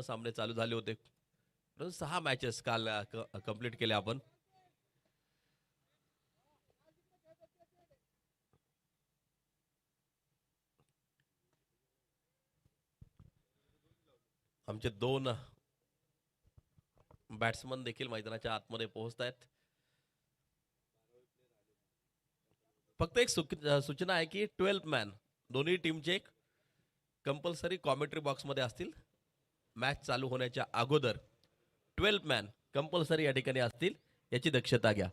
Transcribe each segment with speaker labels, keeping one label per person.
Speaker 1: सामने चालू झाले होते. परंतु 6 मॅचेस काल कंप्लीट केले आपण. आमचे 2 बॅट्समन देखील मैदानाच्या आतमध्ये पोहोचत आहेत. फक्त एक सूचना आहे की 12 मॅन दोन्ही टीमचे एक कंपल्सरी कॉमेंट्री बॉक्समध्ये असतील. मॅच चालू होण्याच्या अगोदर 12 मॅन कंपल्सरी या ठिकाणी असतील, याची दक्षता घ्या.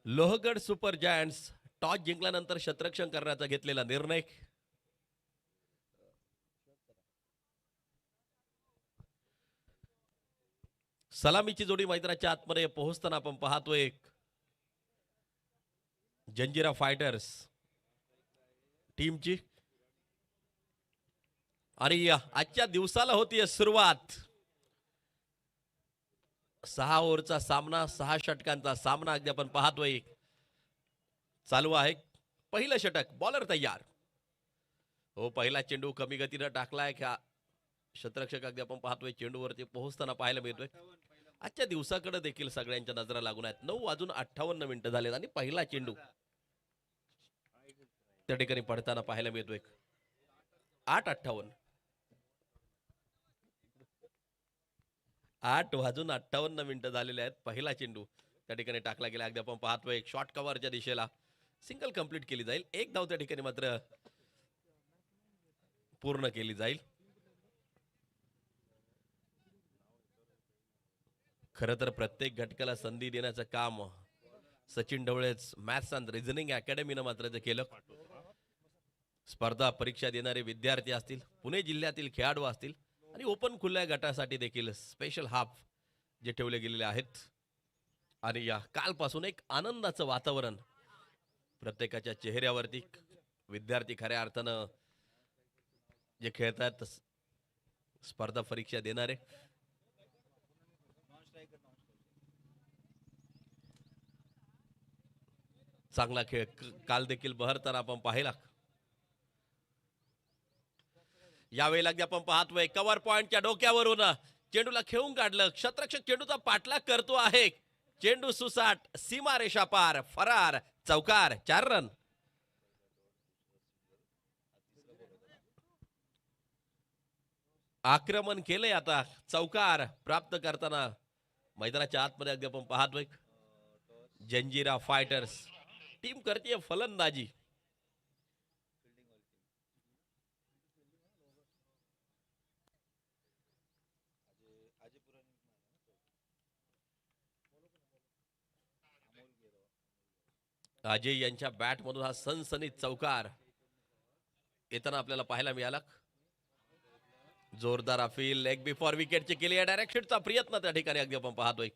Speaker 1: लोहगड सुपर जायंट्स टॉस जिंकल्यानंतर शतरक्षण करण्याचा घेतलेला निर्णय. सलामीची जोडी मैदानाच्या आतमध्ये पोहोचताना आपण पाहतोय जंजिरा फायटर्स टीमची. आणि आजच्या दिवसाला होतीये सुरुवात. 6 ओव्हरचा सामना, 6 षटकांचा सामना अगदी आपण पाहतोय चालू आहे. पहिलं षटक, बॉलर तयार. हो, पहिला चेंडू कमी गतीनं टाकलाय. क्षेत्ररक्षक अगदी आपण पाहतोय चेंडूवरती पोहोचताना पाहायला मिळतोय. आजच्या दिवसाकडे देखील सगळ्यांच्या नजरा लागून आहेत. 9:58 झालेत आणि पहिला चेंडू त्या ठिकाणी पडताना पाहायला मिळतोय. 8:58 8:58 झालेले आहेत. पहिला चेंडू त्या ठिकाणी टाकला गेला. अगदी आपण पाहतोय एक शॉर्ट कव्हरच्या दिशेला सिंगल कंप्लीट केली जाईल. एक धाव त्या ठिकाणी मात्र पूर्ण केली जाईल. खरं तर प्रत्येक घटकाला संधी देण्याचं काम सचिन ढवळेच मॅथ्स अँड रिझनिंग अकॅडमीनं मात्र ते केलं. स्पर्धा परीक्षा देणारे विद्यार्थी असतील, पुणे जिल्ह्यातील खेळाडू असतील आणि ओपन खुल्या गटासाठी देखील स्पेशल हाफ जे ठेवले गेलेले आहेत. आणि या कालपासून एक आनंदाचं वातावरण प्रत्येकाच्या चेहऱ्यावरती. विद्यार्थी खऱ्या अर्थानं जे खेळतात, स्पर्धा परीक्षा देणारे, चांगला खेळ काल देखील बहरताना आपण पाहिला. यावेळेला आपण पाहतोय कव्हर पॉइंटच्या डोक्यावरून चेंडूला खेळून काढलं. क्षेत्ररक्षक चेंडूचा पाठलाग करतो आहे. चेंडू सुसाट, सीमारेषा पार, फरार, चौकार, 4 रन. आक्रमण केलंय आता. चौकार प्राप्त करताना मैदानाच्या आतमध्ये अगदी आपण पाहतोय जंजिरा फायटर्स टीम करते फलंदाजी. अजय यांच्या बॅटमधून हा सनसनीत चौकार येताना आपल्याला पाहायला मिळाला. जोरदार अपील, लेग बिफोर विकेटची केली आहे. डायरेक्ट हिटचा प्रयत्न त्या ठिकाणी अगदी आपण पाहतोय.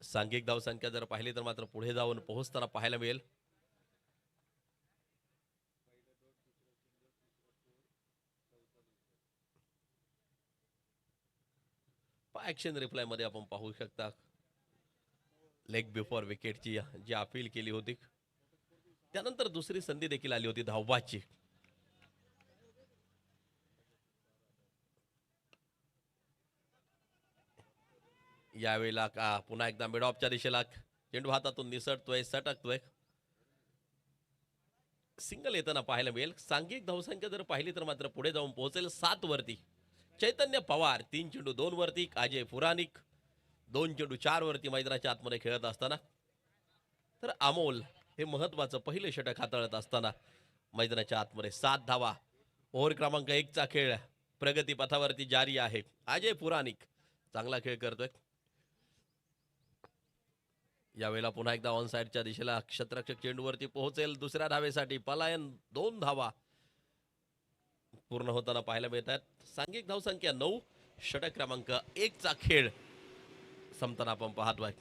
Speaker 1: सांघिक धावसंख्या जर पाहिली तर मात्र पुढे जाऊन पोहोचताना पाहायला मिळेल. ऍक्शन रिप्लाय मध्ये आपण पाहू शकता लेग बिफोर विकेटची जी अपील केली होती, त्यानंतर दुसरी संधी देखील आली होती धावबाची. यावेळेला का पुन्हा एकदा मिड ऑफच्या दिशेला चेंडू हातातून निसटतोय, सटकतोय. सिंगल येताना पाहायला मिळेल. सांघिक धावसंख्या जर पाहिली तर मात्र पुढे जाऊन पोहोचेल 7 वरती. चैतन्य पवार 3 चेंडू 2 वरती, अजय पुराणिक 2 चेंडू 4 वरती मैदानाच्या आतमध्ये खेळत असताना, तर अमोल हे महत्वाचं पहिलं षटक हाताळत असताना मैदानाच्या आतमध्ये 7 धावा. ओव्हर क्रमांक 1 चा खेळ प्रगती पथावरती जारी आहे. अजय पुराणिक चांगला खेळ करतोय. यावेळेला पुन्हा एकदा ऑन साइडच्या दिशेला क्षेत्ररक्षक चेंडूवरती पोहोचेल दुसऱ्या धावेसाठी. पलायन 2 धावा पूर्ण होताना पाहायला मिळतात. सांघिक धावसंख्या 9. षटक क्रमांक 1 चा खेळ संपताना आपण पाहतोय.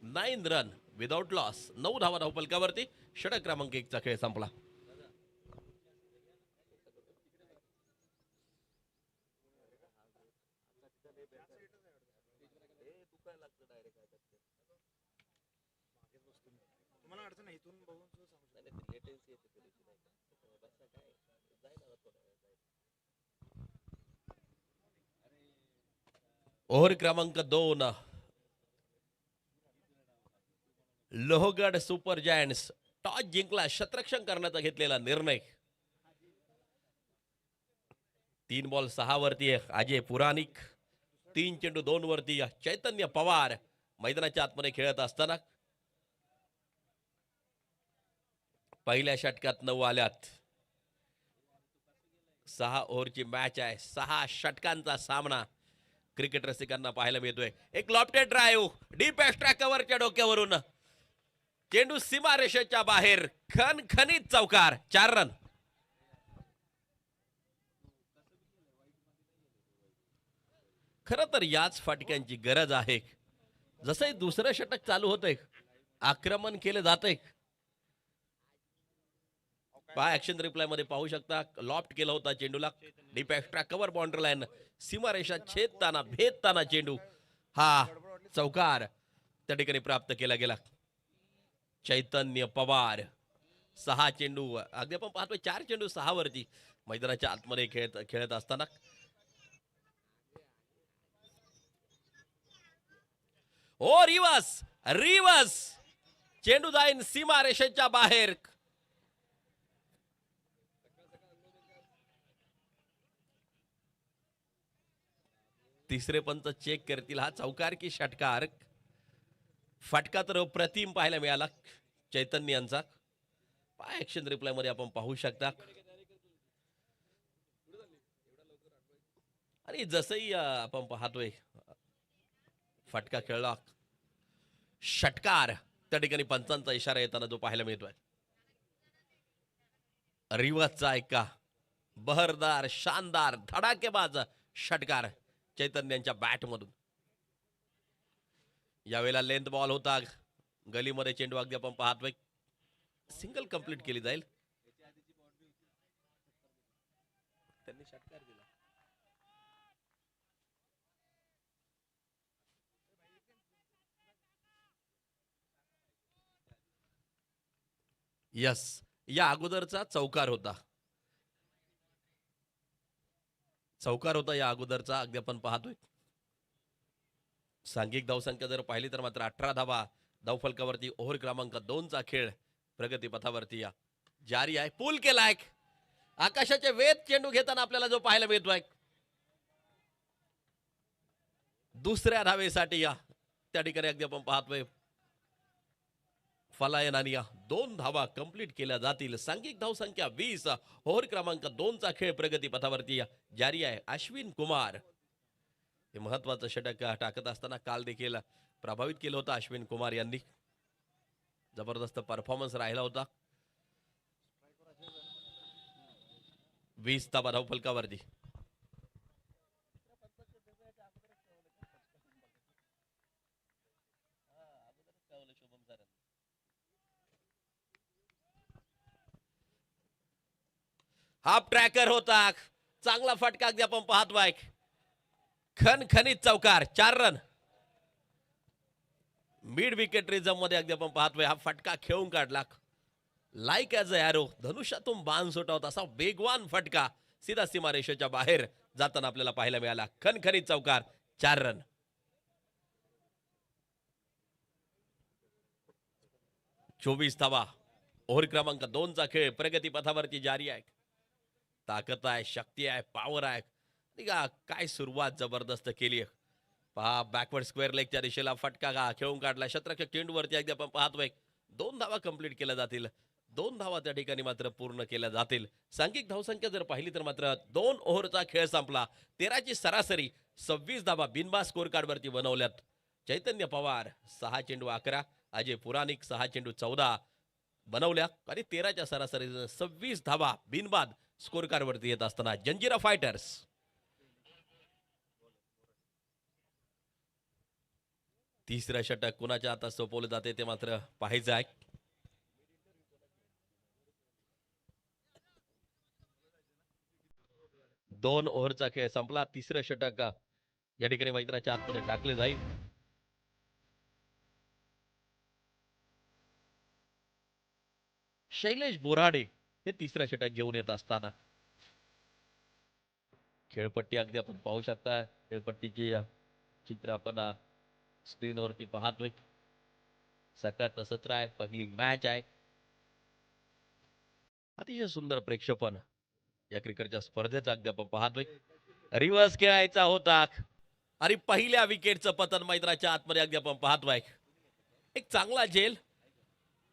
Speaker 1: 9 रन विदाउट लॉस. 9 धावा धावफलकावरती. षटक क्रमांक 1 चा खेळ संपला. ओव्हर क्रमांक 2 लोहगड सुपर जायंट्स टॉस जिंकला. शतरक्षण करण्याचा घेतलेला निर्णय. 3 बॉल 6 वरती अजय पुराणिक. 3 चेंडू 2 वरती चैतन्य पवार मैदानाच्या आतमध्ये खेळत असताना पहिल्या षटकात 9 आल्यात. 6 ओव्हरची मॅच आहे. 6 षटकांचा सामना क्रिकेट रसिकांना पाहायला मिळतोय. एक लॉफ्टेड ड्राईव्ह डीप एक्स्ट्रा कव्हरच्या डोक्यावरून चेंडू सीमारेषेच्या बाहेर. खणखणीत चौकार. 4 रन. खर तर याच फटक्यांची गरज आहे. जसं दुसरं षटक चालू होतंय, आक्रमण केलं जातंय. पहा ऍक्शन रिप्लाय मध्ये पाहू शकता. लॉफ्ट केला होता चेंडूला. Deep extra cover boundary line सीमारेषा छेदताना भेदताना चेंडू हा चौकार त्या ठिकाणी प्राप्त केला गेला. चैतन्य पवार 6 चेंडू अगदी आपण पाहतोय 4 चेंडू 6 वरती मैदानाच्या आतमध्ये खेळत असताना ओ रिवर्स रिवर्स चेंडू जाईन सीमारेषेच्या बाहेर. तिसरे पंच चेक करतील हा चौकार की षटकार. फटका तर प्रतिम पाहायला मिळाला चैतन्य यांचा. ऍक्शन रिप्लाय मध्ये आपण पाहू शकता. आणि जसंही आपण पाहतोय फटका खेळला षटकार त्या ठिकाणी पंचांचा इशारा येताना जो पाहायला मिळतोय. रिवर्सचा एका बहरदार शानदार धडाकेबाज षटकार चैतन्यांच्या बॅट मधून. यावेळेला लेंथ बॉल होता गलीमध्ये. चेंडू अगदी आपण पाहतोय सिंगल कंप्लीट केली जाईल. त्यांनी षटकार दिला. यस या अगोदरचा चौकार होता. चौकार होता या अगोदरचा. अगदी आपण पाहतोय सांघिक धावसंख्या जर पाहिली तर मात्र 18 धावा धावफलकावरती. ओव्हर क्रमांक 2 चा खेळ प्रगती पथावरती जारी आहे. पूल केलाय. आकाशाचे वेध चेंडू घेताना आपल्याला जो पाहायला मिळतोय. दुसऱ्या धावेसाठी त्या ठिकाणी अगदी आपण पाहतोय फलायन आणि 2 धावा कंप्लीट केल्या जातील. सांघिक धावसंख्या 20. ओव्हर क्रमांक 2 चा खेळ प्रगती पथावरती जारी आहे. अश्विन कुमार हे महत्वाचं षटक टाकत असताना काल देखील प्रभावित केलं होतं अश्विन कुमार यांनी. जबरदस्त परफॉर्मन्स राहिला होता. 20 धावा धावफलकावरती. हाफ ट्रॅकर होता. चांगला फटका अगदी आपण पाहतोय. खणखणीत चौकार. 4 रन. मिड विकेट रिझम मध्ये अगदी आपण पाहतोय हा फटका खेळून काढला. लाईक ॲज अ एरो धनुष्यातून बाण सुटवत असा वेगवान फटका सीधा सीमारेषेच्या बाहेर जाताना आपल्याला पाहायला मिळाला. खणखणीत चौकार. 4 रन. चोवीस धावा. ओव्हर क्रमांक 2 चा खेळ प्रगती पथावरती जारी आहे. ताकद आहे, शक्ती आहे, पॉवर आहे. काय सुरुवात जबरदस्त केली. पहा बॅकवर्ड स्क्वेअर लेगच्या दिशेला फटका खेळून काढला. शतरक्षक चेंडूवरती अगदी आपण पाहतोय 2 धावा कंप्लीट केल्या जातील. 2 धावा त्या ठिकाणी मात्र पूर्ण केल्या जातील. सांघिक धावसंख्या जर पाहिली तर मात्र 2 ओव्हरचा खेळ संपला. 13ची सरासरी 26 धावा बिनबाद स्कोर कार्डवरती बनवल्यात. चैतन्य पवार 6 चेंडू 11, अजय पुराणिक 6 चेंडू 14 बनवल्या आणि 13च्या सरासरी 26 धावा बिनबाद स्कोर कार्डवरती येत असताना जंजिरा फायटर्स तिसरं षटक कुणाच्या हातात सोपवलं जाते ते मात्र पाहायचं आहे. दोन ओव्हरचा खेळ संपला. तिसरं षटक या ठिकाणी मैदानाच्या आतमध्ये टाकले जाईल. शैलेश बोराडे हे तिसरं षटक घेऊन येत असताना खेळपट्टी अगदी आपण पाहू शकता. खेळपट्टीची चित्र आपण स्क्रीनवरती पाहतोय. सकाळ सत्र आहे, पहिली मॅच आहे. अतिशय सुंदर प्रेक्षेपण या क्रिकेटच्या स्पर्धेचा अगदी आपण पाहतोय. रिव्हर्स खेळायचा होता आणि पहिल्या विकेटचं पतन मैदानाच्या आतमध्ये अगदी आपण पाहतोय. एक चांगला झेल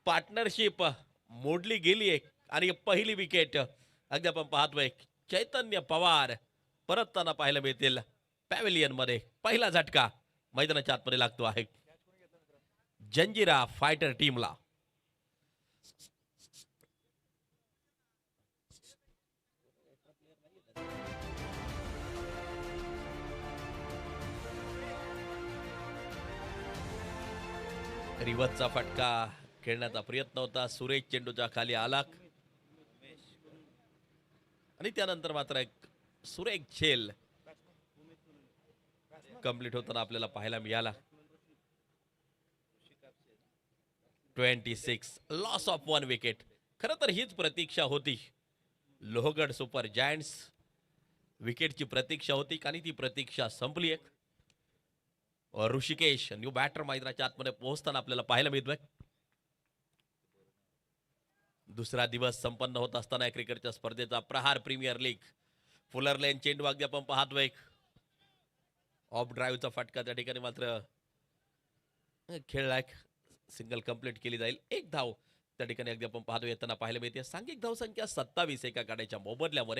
Speaker 1: पार्टनरशिप मोडली गेली आहे आणि पहिली विकेट अगदी आपण पाहतोय. चैतन्य पवार परतताना पाहायला मिळतील पॅव्हेलियन मध्ये. पहिला झटका मैदानाच्या आतमध्ये लागतो आहे जंजिरा फायटर टीमला. रिव्हर्सचा फटका खेळण्याचा प्रयत्न होता. सुरेश चेंडूच्या खाली आला आणि त्यानंतर मात्र एक सुरेख झेल कंप्लीट होताना आपल्याला पाहायला मिळाला. 26 लॉस ऑफ 1 विकेट. खरं तर हीच प्रतीक्षा होती. लोहगड सुपर जायंट्स विकेटची प्रतीक्षा होती आणि ती प्रतीक्षा संपली. एक ऋषिकेश न्यू बॅटर मैदानाच्या आतमध्ये पोहोचताना आपल्याला पाहायला मिळतोय. दुसरा दिवस संपन्न होत असताना क्रिकेटच्या स्पर्धेचा प्रहार प्रीमियर लीग फुलर लेन चेंडू अगदी आपण पाहतोय. ऑफ ड्राईव्हचा फटका त्या ठिकाणी मात्र खेळलाय. सिंगल कंप्लीट केली जाईल. एक धाव त्या ठिकाणी अगदी आपण पाहतो येताना पाहायला मिळते. सांघिक धावसंख्या 27 एका गाड्याच्या मोबदल्यावर.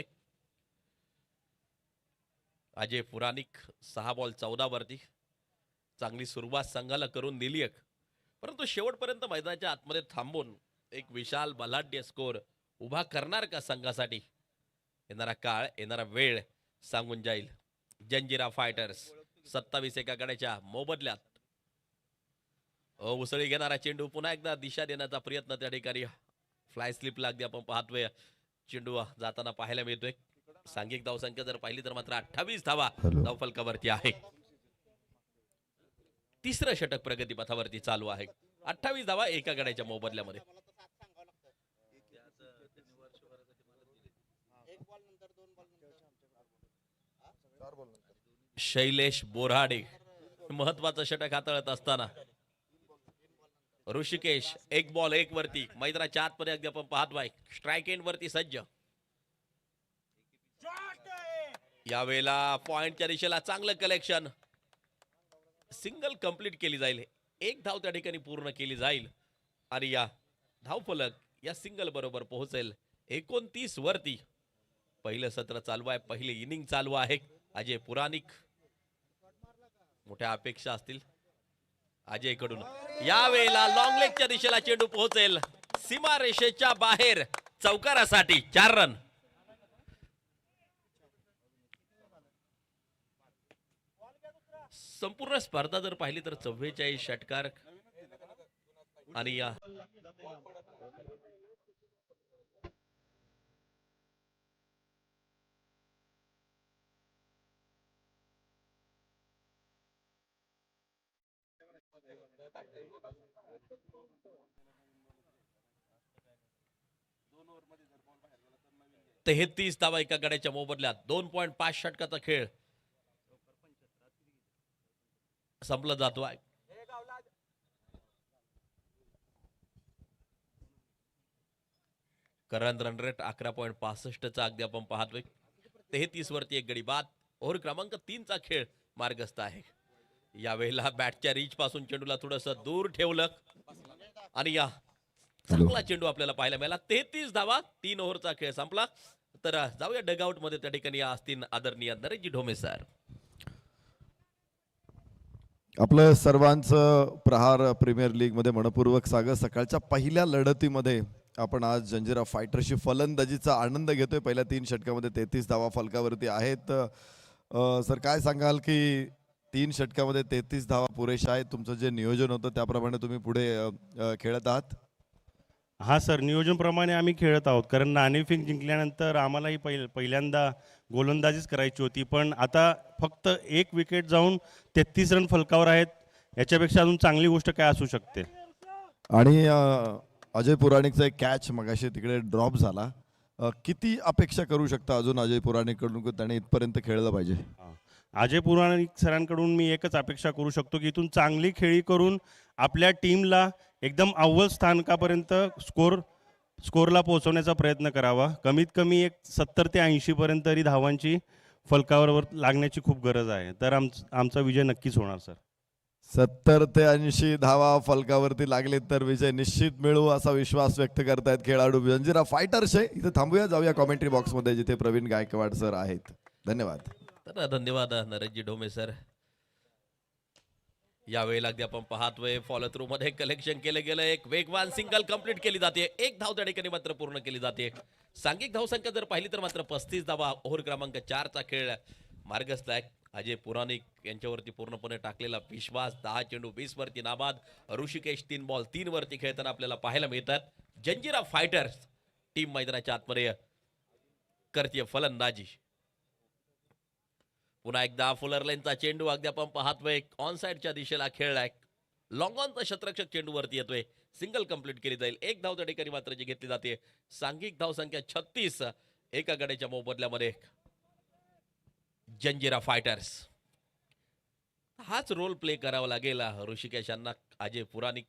Speaker 1: अजय पुराणिक 6 बॉल 14 वरती चांगली सुरुवात संघाला करून दिली आहे. परंतु शेवटपर्यंत मैदानाच्या आतमध्ये थांबून एक विशाल बलाढ्य स्कोर उभा करणार का संघासाठी? येणारा काळ येणारा वेळ सांगून जाईल. जंजिरा फायटर्स 27 एका गाड्याच्या मोबदल्यात. उसळी घेणारा चेंडू पुन्हा एकदा दिशा देण्याचा प्रयत्न त्या ठिकाणी फ्लाय स्लिप लागली आपण पाहतोय. चेंडू जाताना पाहायला मिळतोय. सांघिक धावसंख्या जर पाहिली तर मात्र 28 धावा धावफलकावरती आहे. तिसरं षटक प्रगतीपथावरती चालू आहे. 28 धावा एका गड्याच्या मोबदल्यामध्ये. शैलेश बोराडे महत्वाचं षटक हाताळत असताना ऋषिकेश 1 बॉल 1 वरती मैदानाच्या आतमध्ये अगदी आपण पाहतोय. स्ट्राईक एंड वरती सज्ज. यावेळेला पॉइंटच्या दिशेला चांगलं कलेक्शन. सिंगल कंप्लीट केली जाईल. एक धाव त्या ठिकाणी पूर्ण केली जाईल आणि या धावफलक या सिंगल बरोबर पोहोचेल 29 वरती. पहिलं सत्र चालू आहे. पहिली इनिंग चालू आहे. अजय पुराणिक मोठ्या अपेक्षा असतील अजय कडून. यावेळेला लॉंग लेगच्या दिशेला चेंडू पोहोचेल सीमारेषेच्या बाहेर चौकारासाठी 4 रन. संपूर्ण स्पर्धा जर पाहिली तर 44 षटकार आणि या तेहतीस धावा एका गड्याच्या मोबदल्यात. 2.5 षटकाचा खेळ संपला जातो आहे. करंट रन रेट 11.65 चा अगदी आपण पाहतोय. 33 वरती एक गडी बाद. ओव्हर क्रमांक 3चा खेळ मार्गस्थ आहे. यावेळेला बॅटच्या रीच पासून चेंडूला थोडंसं दूर ठेवलं आणि या चांगला चेंडू आपल्याला पाहायला मिळाला. 33 धावा, 3 ओव्हरचा खेळ संपला. तर जाऊया डगआउट मध्ये, त्या ठिकाणी असतील आदरणीय नरेशजी ढोमे सर.
Speaker 2: आपलं सर्वांचं प्रहार प्रीमियर लीग मध्ये मनपूर्वक स्वागत. सकाळच्या पहिल्या लढतीमध्ये आपण आज जंजिरा फायटरशी फलंदाजीचा आनंद घेतोय. पहिल्या 3 षटकामध्ये 33 धावा फलकावरती आहेत. सर काय सांगाल की 3 षटकामध्ये 33 धावा पुरेशा आहेत? तुमचं जे नियोजन होतं त्याप्रमाणे तुम्ही पुढे खेळत आहात?
Speaker 3: हा सर, नियोजनप्रमाणे आम्ही खेळत आहोत, कारण नाणेफेक जिंकल्यानंतर आम्हालाही पहिल्यांदा गोलंदाजीच करायची होती. पण आता फक्त 1 विकेट जाऊन 33 रन फलकावर आहेत. याच्यापेक्षा अजून चांगली गोष्ट काय असू शकते?
Speaker 2: आणि अजय पुराणिकचा एक कॅच मगाशी तिकडे ड्रॉप झाला. किती अपेक्षा करू शकता अजून अजय पुराणिककडून की त्याने इथपर्यंत खेळलं पाहिजे?
Speaker 3: अजय पुराणिक सरांकडून मी एकच अपेक्षा करू शकतो की इथून चांगली खेळी करून आपल्या टीमला एकदम अव्वल स्थानकापर्यंत स्कोरला पोहोचवण्याचा प्रयत्न करावा. कमीत कमी एक 70 ते 80 पर्यंत तरी धावांची फलकावर लागण्याची खूप गरज आहे. तर आमचा विजय नक्कीच होणार सर.
Speaker 2: 70 ते 80 धावा फलकावरती लागले तर विजय निश्चित मिळू असा विश्वास व्यक्त करतायत खेळाडू जंजिरा फायटर्स. इथे थांबूया, जाऊया कॉमेंट्री बॉक्समध्ये जिथे प्रवीण गायकवाड सर आहेत. धन्यवाद.
Speaker 1: तर धन्यवाद नरेशजी ढोमे सर. यावेळेला अगदी आपण पाहतोय फॉलो थ्रू मध्ये कलेक्शन केलं गेलं. एक वेगवान सिंगल कंप्लीट केली जाते. 1 धाव त्या ठिकाणी मात्र पूर्ण केली जाते. सांघिक धावसंख्या जर पाहिली तर मात्र 35 धावा. ओव्हर क्रमांक 4चा खेळ मार्गस्थ आहे. अजय पुराणिक यांच्यावरती पूर्णपणे टाकलेला विश्वास. 10 चेंडू 20 वरती नाबाद. ऋषिकेश 3 बॉल 3 वरती खेळताना आपल्याला पाहायला मिळतात. जंजिरा फायटर्स टीम मैदानाच्या आतमध्ये करतीय फलंदाजी. पुन्हा एकदा फुलर लाईनचा चेंडू अगदी आपण पाहतोय ऑन साइडच्या दिशेला खेळलाय. लॉंग ऑनचा शतरक्षक चेंडू वरती येतोय. सिंगल कंप्लीट केली जाईल. 1 धाव त्या ठिकाणी मात्र जी घेतली जाते. सांघिक धाव संख्या 36. एका गड्याच्या मोबदल्यामध्ये जंजिरा फायटर्स. हाच रोल प्ले करावा लागेल ऋषिकेश यांना. अजय पुराणिक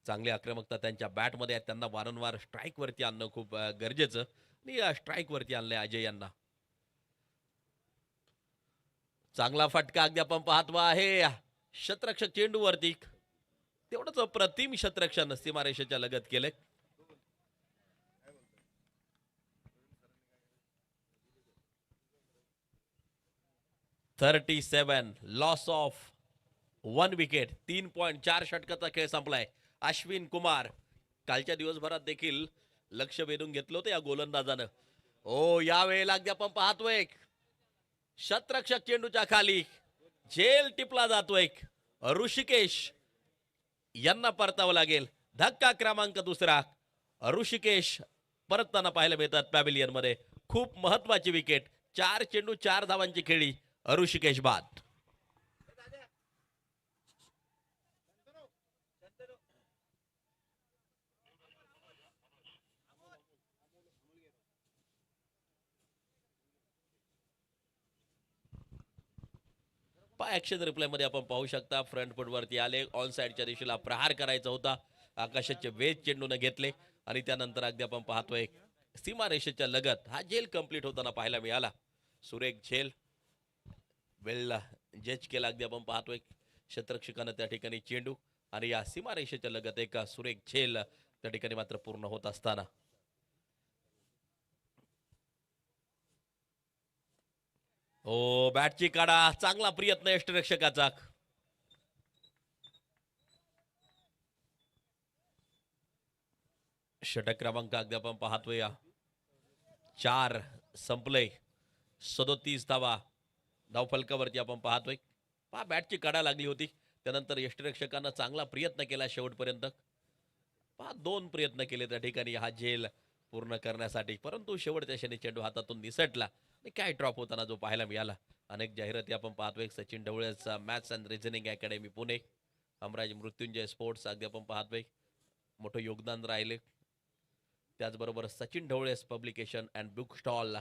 Speaker 1: चांगली आक्रमकता त्यांच्या बॅटमध्ये आहे. त्यांना वारंवार स्ट्राईक वरती आणणं खूप गरजेचं आणि स्ट्राईक वरती आणलंय अजय यांना. चांगला फटका अगदी आपण पाहतो आहे शतरक्षक चेंडू वरती. तेवढंच अप्रतिम शतरक्षण सीमारेषेच्या लगत केले. (37) लॉस ऑफ 1 विकेट. 3.4 षटकाचा खेळ संपलाय. अश्विन कुमार कालच्या दिवसभरात देखील लक्ष वेधून घेतलं होतं या गोलंदाजानं. यावेळेला अगदी आपण पाहतोय शतरक्षक चेंडूच्या खाली झेल टिपला जातोय. ऋषिकेश यांना परतावं लागेल. धक्का क्रमांक 2. ऋषिकेश परतताना पाहायला मिळतात पॅव्हिलियन मध्ये. खूप महत्वाची विकेट. 4 चेंडू 4 धावांची खेळी. ऋषिकेश बाद. ऍक्शन रिप्लाय मध्ये आपण पाहू शकता फ्रंट फूट वरती आले. ऑन साइडच्या दिशेला प्रहार करायचा होता. आकाशाचे वेध चेंडूने घेतले आणि त्यानंतर अगदी आपण पाहतोय सीमारेषेच्या लगत हा झेल कंप्लीट होताना पाहायला मिळाला. सुरेख झेल वेल जज केला. अगदी आपण पाहतोय शतरक्षकानं त्या ठिकाणी चेंडू आणि या सीमारेषेच्या लगत एक सुरेख झेल त्या ठिकाणी मात्र पूर्ण होत असताना बॅटची काढा. चांगला प्रयत्न यष्टरक्षकाचा. षटक क्रमांक अगदी आपण पाहतोय 4 संपले. 37 धावा धावफलकावरती आपण पाहतोय. बॅटची काढा लागली होती. त्यानंतर यष्टरक्षकानं चांगला प्रयत्न केला शेवटपर्यंत. 2 प्रयत्न केले त्या ठिकाणी हा झेल पूर्ण करण्यासाठी, परंतु शेवटच्या क्षणी चेंडू हातातून निसटला आणि काय ड्रॉप होताना जो पाहायला मिळाला. अनेक जाहिराती आपण पाहतोय. सचिन ढवळेचा maths and reasoning academy Pune, Hamraj Mrityunjay sports अगदी आपण पाहतोय मोठं योगदान राहिले. त्याचबरोबर सचिन ढवळेस पब्लिकेशन अँड बुक स्टॉल,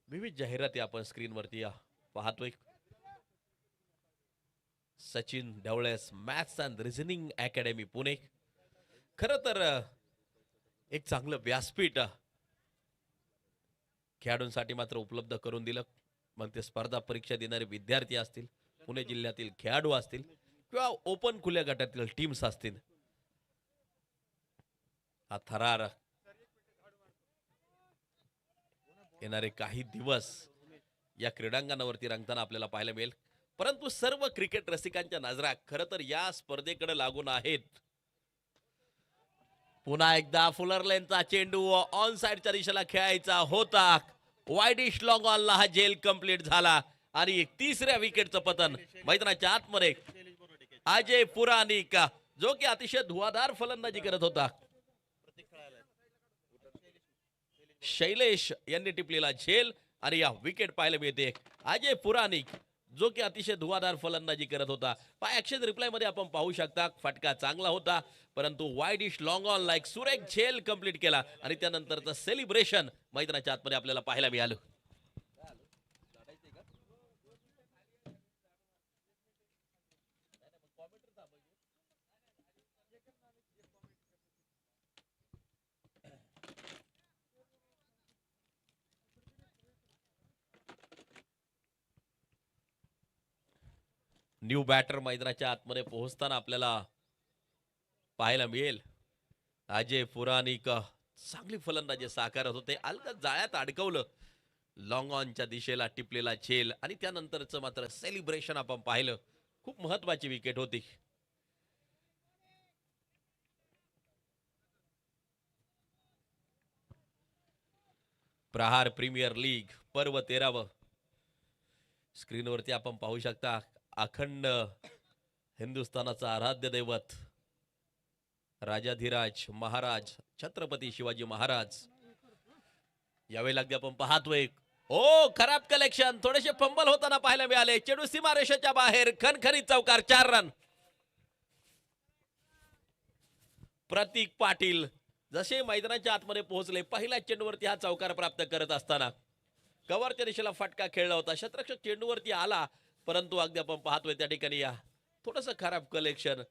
Speaker 1: विविध जाहिराती आपण स्क्रीनवरती पाहतोय. सचिन ढवळेस maths and reasoning academy Pune. खरं तर एक चांगलं व्यासपीठ खेळाडूंसाठी मात्र उपलब्ध करून दिलं. मग ते स्पर्धा परीक्षा देणारे विद्यार्थी असतील, पुणे जिल्ह्यातील खेळाडू असतील किंवा ओपन खुल्या गटातील टीम्स असतील, हा थरार येणारे काही दिवस या क्रीडांगणावरती रंगताना आपल्याला पाहायला मिळेल. परंतु सर्व क्रिकेट रसिकांच्या नजरा खरं तर या स्पर्धेकडे लागून आहेत. पुन्हा एकदा फुलर लेनचा चेंडू ऑन साइडच्या दिशेला खेळायचा होता. वाईडिश लॉंग ऑनला हा जेल कंप्लीट झाला आणि तिसऱ्या विकेटचं पतन मैदानाच्या आतमध्ये अजय पुराणिक, जो की अतिशय धुवाधार फलंदाजी करत होता. शैलेश यांनी टिपलेला झेल आणि या विकेट पाहायला मिळते. अजय पुराणिक जो की अतिशय धुवाधार फलंदाजी करत होता. ऍक्शन रिप्लाय मध्ये आपण पाहू शकता फटका चांगला होता, परंतु वाईड इश लॉंग ऑन लाईक सुरेख झेल कंप्लीट केला आणि त्यानंतरचं सेलिब्रेशन मैदानाच्या आतमध्ये आपल्याला पाहायला मिळालं. न्यू बॅटर मैदानाच्या आतमध्ये पोहोचताना आपल्याला पाहायला मिळेल. अजय पुराणिक चांगली फलंदाजी साकारत होते. अलगद जाळ्यात अडकवलं लॉंग ऑनच्या दिशेला टिपलेला झेल आणि त्यानंतरचं मात्र सेलिब्रेशन आपण पाहिलं. खूप महत्वाची विकेट होती. प्रहार प्रीमियर लीग पर्व 13व स्क्रीनवरती आपण पाहू शकता. अखंड हिंदुस्थानाचा आराध्य दैवत राजाधिराज महाराज छत्रपती शिवाजी महाराज यावेळी अगदी आपण पाहतोय. ओ खराब कलेक्शन, थोडेसे फंबल होताना पाहायला मिळाले. चेंडू सीमारेषेच्या बाहेर, खणखणीत चौकार, 4 रन. प्रतीक पाटील जसे मैदानाच्या आतमध्ये पोहोचले, पहिल्या चेंडूवरती हा चौकार प्राप्त करत असताना कव्हरच्या दिशेला फटका खेळला होता. शतरक्षक चेंडूवरती आला, परंतु अगदी आपण पाहतोय त्या ठिकाणी या थोडस खराब कलेक्शन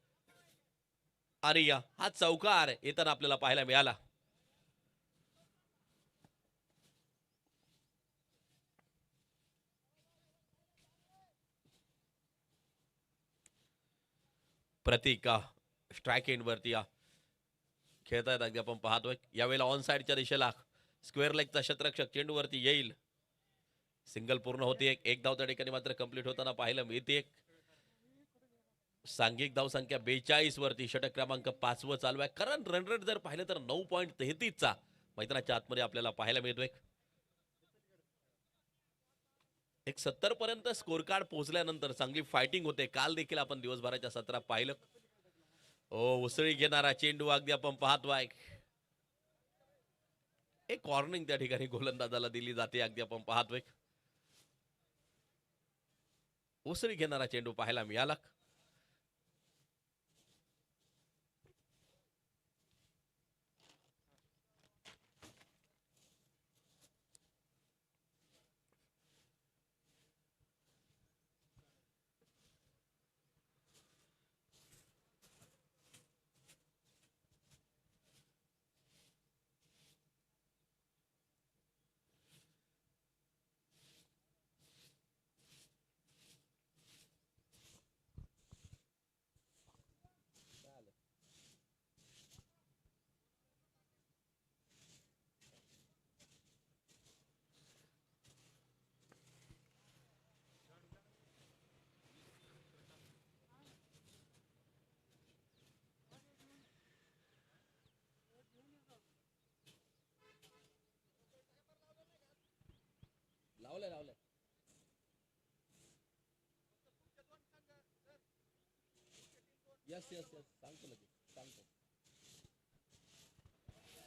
Speaker 1: आणि या हा चौकार येताना आपल्याला पाहायला मिळाला. प्रतीक स्ट्राइक एंड वरती खेळतायत. अगदी आपण पाहतोय यावेळेला ऑन साइडच्या दिशेला स्क्वेअर लेगचा शतरक्षक चेंडूवरती येईल. सिंगल पूर्ण होते. एक धाव त्या ठिकाणी मात्र कंप्लीट होताना पाहायला मिळते. सांघिक धावसंख्या 42 वरती, षटक क्रमांक 5 व चालू आहे. कारण रन रेट जर पाहिलं तर 9.33 चा मैदानाच्या आतमध्ये आपल्याला पाहायला मिळतोय. एक 70 पर्यंत स्कोर कार्ड पोहोचल्यानंतर चांगली फायटिंग होते. काल देखील आपण दिवसभराच्या सत्रात पाहिलं. उसळी घेणारा चेंडू अगदी आपण पाहतोय. एक कॉर्निंग त्या ठिकाणी गोलंदाजाला दिली जाते. अगदी आपण पाहतोय उसळी घेणारा चेंडू पाहायला मिळाला.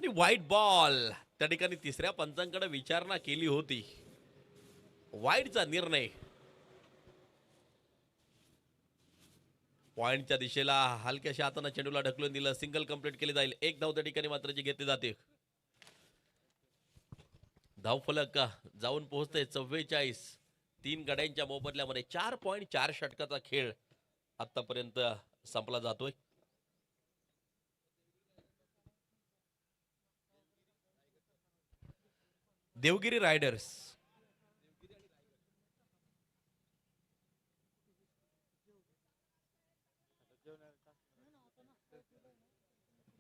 Speaker 1: व्हाईट बॉल त्या ठिकाणी तिसऱ्या पंचांकडे विचारणा केली होती. वाईडचा निर्णय. पॉइंटच्या दिशेला हलक्याशा हाताने चेंडूला ढकलून दिलं. सिंगल कंप्लीट केली जाईल. एक धाव त्या ठिकाणी मात्र जी घेतली जाते. धावफलक जाऊन पोहोचते 44. 3 गड्यांच्या मोबदल्यामध्ये 4.4 षटकाचा खेळ आतापर्यंत संपला जातोय. देवगिरी रायडर्स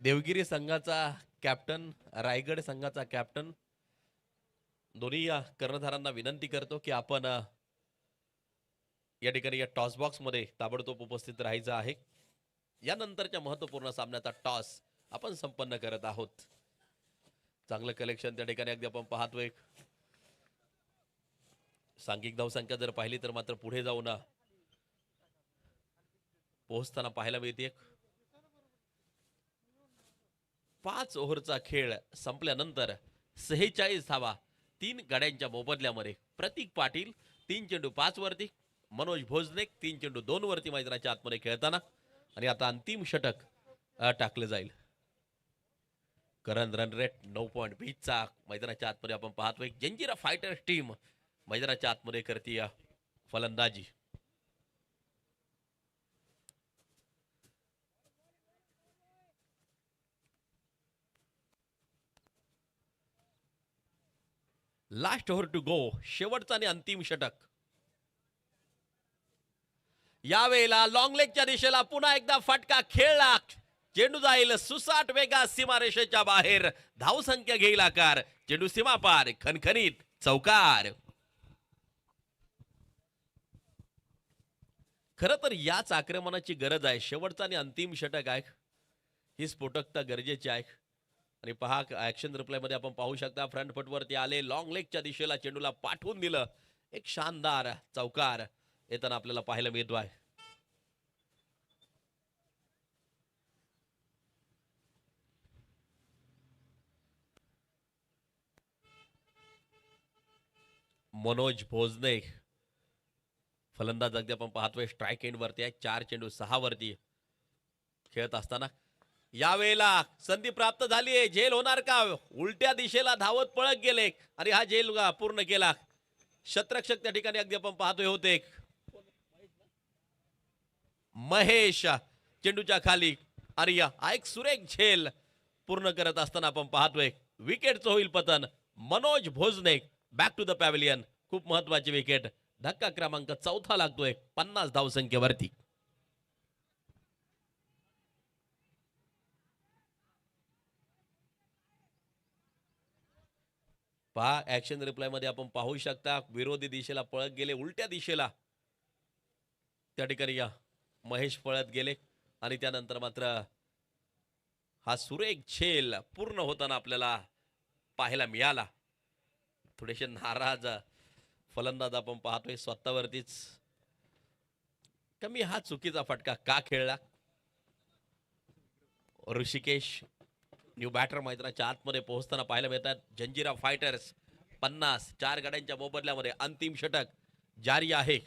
Speaker 1: देवगिरी संघाचा कॅप्टन, रायगड संघाचा कॅप्टन, दोन्ही या कर्णधारांना विनंती करतो की आपण या ठिकाणी या टॉस बॉक्स मध्ये ताबडतोब उपस्थित राहायचं आहे. यानंतरच्या महत्वपूर्ण सामन्याचा टॉस आपण संपन्न करत आहोत. चांगलं कलेक्शन त्या ठिकाणी अगदी आपण पाहतोय. सांघिक धावसंख्या जर पाहिली तर मात्र पुढे जाऊन पोहोचताना पाहायला मिळते. 5 ओव्हरचा खेळ संपल्यानंतर 46 धावा 3 गाड्यांच्या मोबदल्यामध्ये. प्रतीक पाटील 3 चेंडू 5 वरती, मनोज भोजने 3 चेंडू 2 वरती मैदानाच्या आतमध्ये खेळताना. आणि आता अंतिम षटक टाकलं जाईल. करंट रन रेट 9.20 चा मैदानाच्या आतमध्ये आपण पाहतोय. जंजिरा फायटर्स टीम मैदानाच्या आतमध्ये करते फलंदाजी. लास्ट ओव्हर टू गो, शेवटचा आणि अंतिम षटक. यावेळेला लॉंग लेगच्या दिशेला पुन्हा एकदा फटका खेळला. चेंडू जाईल सुसाट वेगा सीमारेषेच्या बाहेर. धावसंख्या घेईल आकार. चेंडू सीमापार, खणखणीत चौकार. खर तर याच आक्रमणाची गरज आहे. शेवटचा आणि अंतिम षटक आहे, ही स्फोटकता गरजेची आहे. आणि पहा ऍक्शन रिप्लाय मध्ये आपण पाहू शकता, फ्रंट फुटवरती आले, लॉंग लेगच्या दिशेला चेंडूला पाठवून दिलं. एक शानदार चौकार येताना आपल्याला पाहायला मिळतो आहे. मनोज भोजने फलंदाज अगदी आपण पाहतोय स्ट्राईक एंड वरती आहे. 4 चेंडू 6 वरती खेळत असताना यावेळेला संधी प्राप्त झाली आहे. झेल होणार का? उलट्या दिशेला धावत पळत गेले आणि हा झेल पूर्ण केला. शतरक्षक त्या ठिकाणी अगदी आपण पाहतोय होते. महेश चेंडूच्या खाली आणि एक सुरेख झेल पूर्ण करत असताना आपण पाहतोय विकेटचं होईल पतन. Manoj Bhojne back to the pavilion. खूप महत्वाची विकेट. धक्का क्रमांक 4 लागतोय 50 धावसंख्येवरती. पहा ऍक्शन रिप्लाय मध्ये आपण पाहू शकता, विरोधी दिशेला पळत गेले, उलट्या दिशेला त्या ठिकाणी महेश पळत गेले आणि त्यानंतर मात्र हा सुरेख झेल पूर्ण होताना आपल्याला पाहायला मिळाला. थोडेसे नाराज फलंदाज आपण पाहतोय स्वतःवरतीच. कमी हा चुकीचा फटका का खेळला? ऋषिकेश न्यू बॅटर मैदानाच्या आतमध्ये पोहोचताना पाहायला मिळतात. जंजिरा फायटर्स 50 4 गाड्यांच्या मोबदल्यामध्ये अंतिम षटक जारी आहे.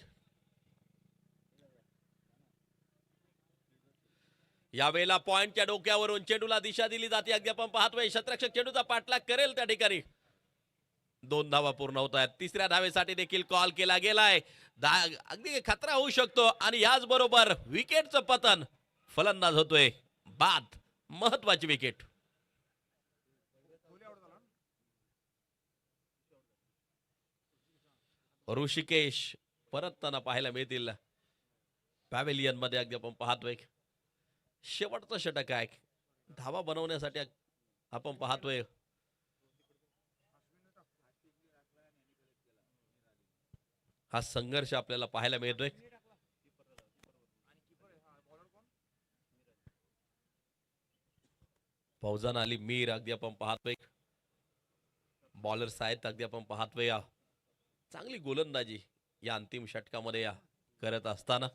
Speaker 1: यावेळेला पॉइंटच्या डोक्यावरून चेंडूला दिशा दिली जाते. अगदी आपण पाहतोय शतरक्षक चेंडूचा पाठलाग करेल त्या ठिकाणी. 2 धावा पूर्ण होत आहेत. 3ऱ्या धावेसाठी देखील कॉल केला गेलाय. अगदी खतरा होऊ शकतो आणि याच बरोबर विकेटचं पतन. फलंदाज होतोय बाद. महत्वाची विकेट. ऋषिकेश परतताना पाहायला मिळतील पॅव्हिलियन मध्ये. अगदी आपण पाहतोय शेवटचं षटक आहे. धावा बनवण्यासाठी आपण पाहतोय हा संघर्ष आपल्याला पाहायला मिळतोय. फौजान अली मीर अगदी आपण पाहतोय बॉलर्स आहेत. अगदी आपण पाहतोय चांगली गोलंदाजी या अंतिम षटकामध्ये करत असताना.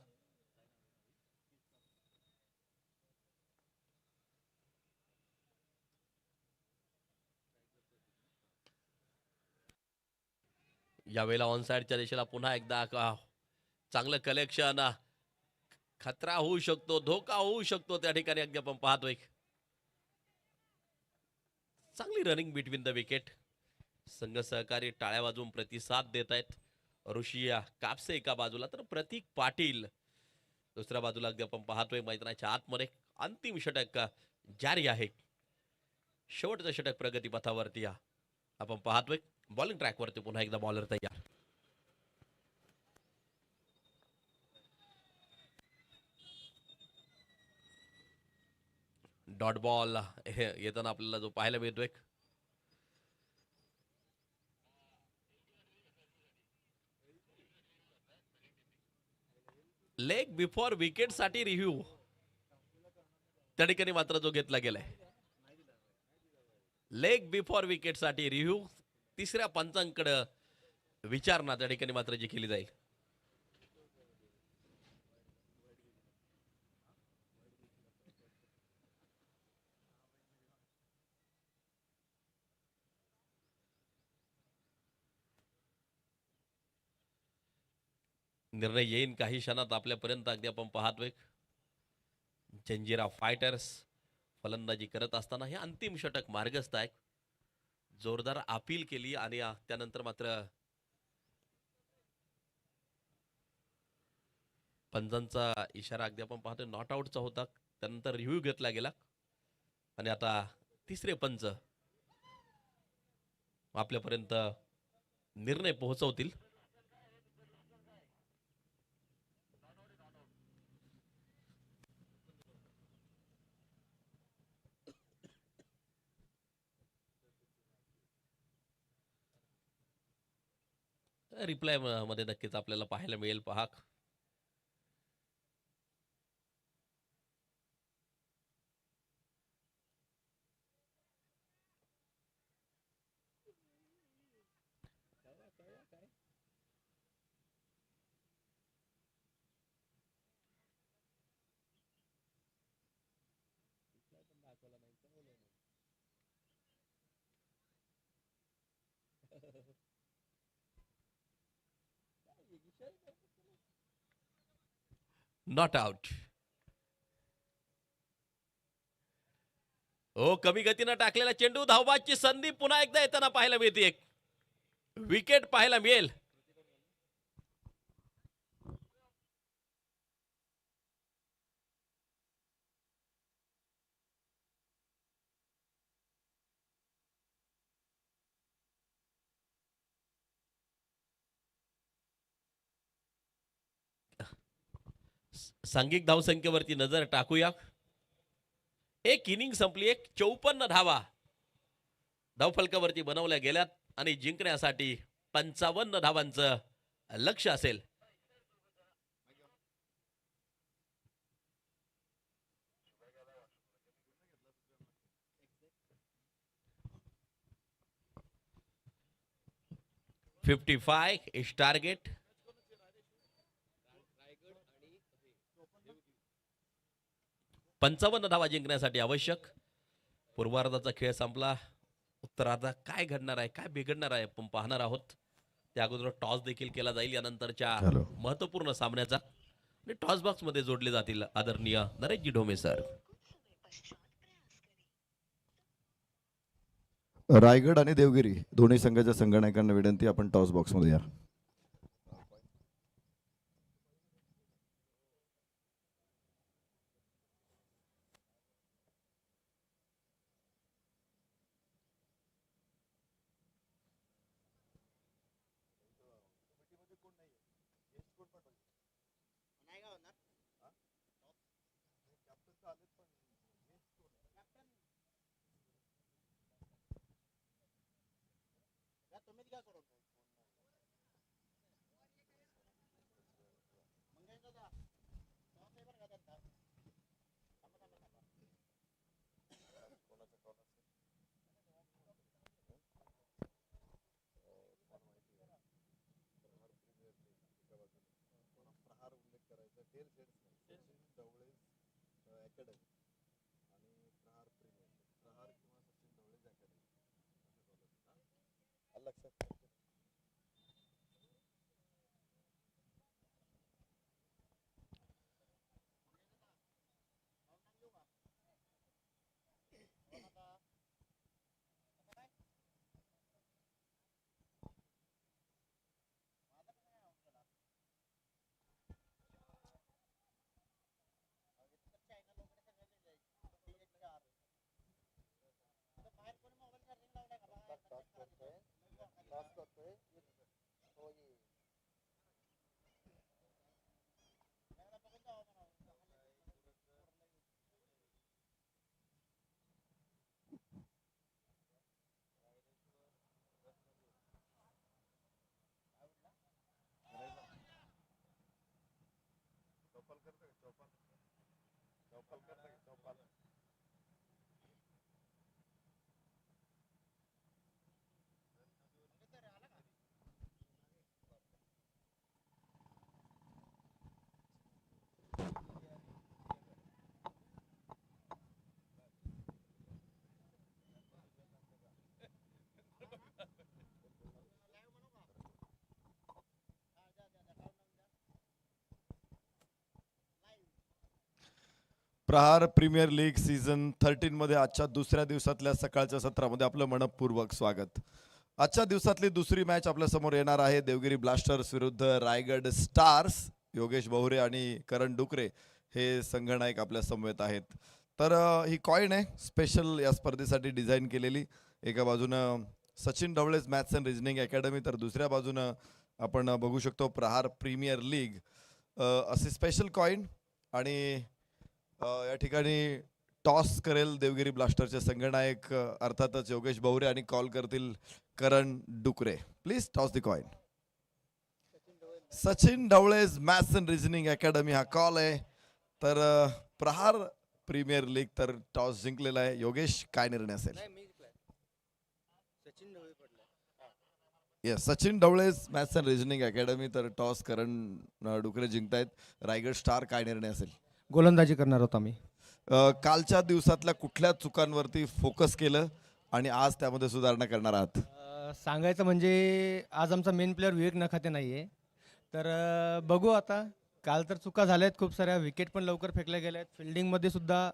Speaker 1: यावेळेला ऑन साइडच्या दिशेला पुन्हा एकदा चांगलं कलेक्शन. खतरा होऊ शकतो, धोका होऊ शकतो त्या ठिकाणी. अगदी आपण पाहतोय चांगली रनिंग बिटवीन द विकेट. संघ सहकारी टाळ्या वाजवून प्रतिसाद देत आहेत. ऋषिया कापसे एका बाजूला तर प्रतीक पाटील दुसऱ्या बाजूला. अगदी आपण पाहतोय मैदानाच्या आतमध्ये अंतिम षटक जारी आहे. शेवटचं षटक प्रगतीपथावरती आपण पाहतोय. बॉलिंग ट्रॅकवरती पुन्हा एकदा बॉलर तयार. डॉट बॉल येताना आपल्याला जो पाहायला मिळतोय. लेग बिफोर विकेट साठी रिव्ह्यू त्या ठिकाणी मात्र जो घेतला गेलाय. लेग बिफोर विकेट साठी रिव्ह्यू, तिसऱ्या पंचांकडे विचारणा त्या ठिकाणी मात्र जी केली जाईल. निर्णय येईन काही क्षणात आपल्यापर्यंत. अगदी आपण पाहतोय जंजिरा फायटर्स फलंदाजी करत असताना हे अंतिम षटक मार्गस्थ आहे. जोरदार अपील केली आणि त्यानंतर मात्र पंचांचा इशारा अगदी आपण पाहतोय नॉट आउटचा होता. त्यानंतर रिव्ह्यू घेतला गेला आणि आता तिसरे पंच आपल्यापर्यंत निर्णय पोहोचवतील. रिप्लाय मध्ये नक्कीच आपल्याला पाहायला मिळेल. पहा नॉट आउट. हो, कमी गतीनं टाकलेला चेंडू, धावबाची संधी पुन्हा एकदा येताना पाहायला मिळते. एक विकेट पाहायला मिळेल. सांघिक धावसंख्येवरती नजर टाकूया. एक इनिंग संपली. एक 54 धावा धावफलकावरती बनवल्या गेल्यात आणि जिंकण्यासाठी 55 धावांचं लक्ष असेल. $55 इज टार्गेट. पंचावन्न धावा जिंकण्यासाठी आवश्यक. पूर्वार्धाचा खेळ संपला. उत्तरार्धात काय घडणार आहे, काय बिघडणार आहे आपण पाहणार आहोत. त्या अगोदर टॉस देखील केला जाईल यानंतरच्या महत्वपूर्ण सामन्याचा आणि टॉस बॉक्स मध्ये जोडले जातील आदरणीय नरेशजी ढोमे सर.
Speaker 2: रायगड आणि देवगिरी दोन्ही संघाच्या संघनायकांना विनंती, आपण टॉस बॉक्स मध्ये या. प्रहार प्रीमियर लीग सीझन 13 मध्ये आजच्या दुसऱ्या दिवसातल्या सकाळच्या सत्रामध्ये आपलं मनपूर्वक स्वागत. आजच्या दिवसातली दुसरी मॅच आपल्या समोर येणार आहे देवगिरी ब्लास्टर्स विरुद्ध रायगड स्टार्स. योगेश बहुरे आणि करण डुकरे हे संघनायक आपल्या समवेत आहेत. तर ही कॉईन आहे स्पेशल या स्पर्धेसाठी डिझाईन केलेली. एका बाजूनं सचिन ढवळेच मॅथ्स अँड रिझनिंग अकॅडमी, तर दुसऱ्या बाजूनं आपण बघू शकतो प्रहार प्रीमियर लीग असे स्पेशल कॉईन. आणि या ठिकाणी टॉस करेल देवगिरी ब्लास्टरचे संघनायक अर्थातच योगेश बहुरे आणि कॉल करतील Karan Dukre. Please toss the coin. Sachin ढवळेज मॅथ्स अँड रिझनिंग अकॅडमी हा कॉल आहे. तर प्रहार प्रीमियर लीग तर टॉस जिंकलेला आहे. योगेश काय निर्णय असेल? येस, सचिन ढवळेज मॅथ्स अँड रिझनिंग अकॅडमी, तर टॉस करण डुकरे जिंकतायत. रायगड स्टार काय निर्णय असेल?
Speaker 4: गोलंदाजी करणार होतो आम्ही.
Speaker 2: कालच्या दिवसातल्या कुठल्या चुकांवरती फोकस केलं आणि आज त्यामध्ये सुधारणा करणार आहात?
Speaker 4: सांगायचं म्हणजे आज आमचा मेन प्लेअर विवेक नखाते नाही आहे. तर बघू आता. काल तर चुका झाल्या आहेत खूप साऱ्या. विकेट पण लवकर फेकल्या गेल्या आहेत. फिल्डिंगमध्ये सुद्धा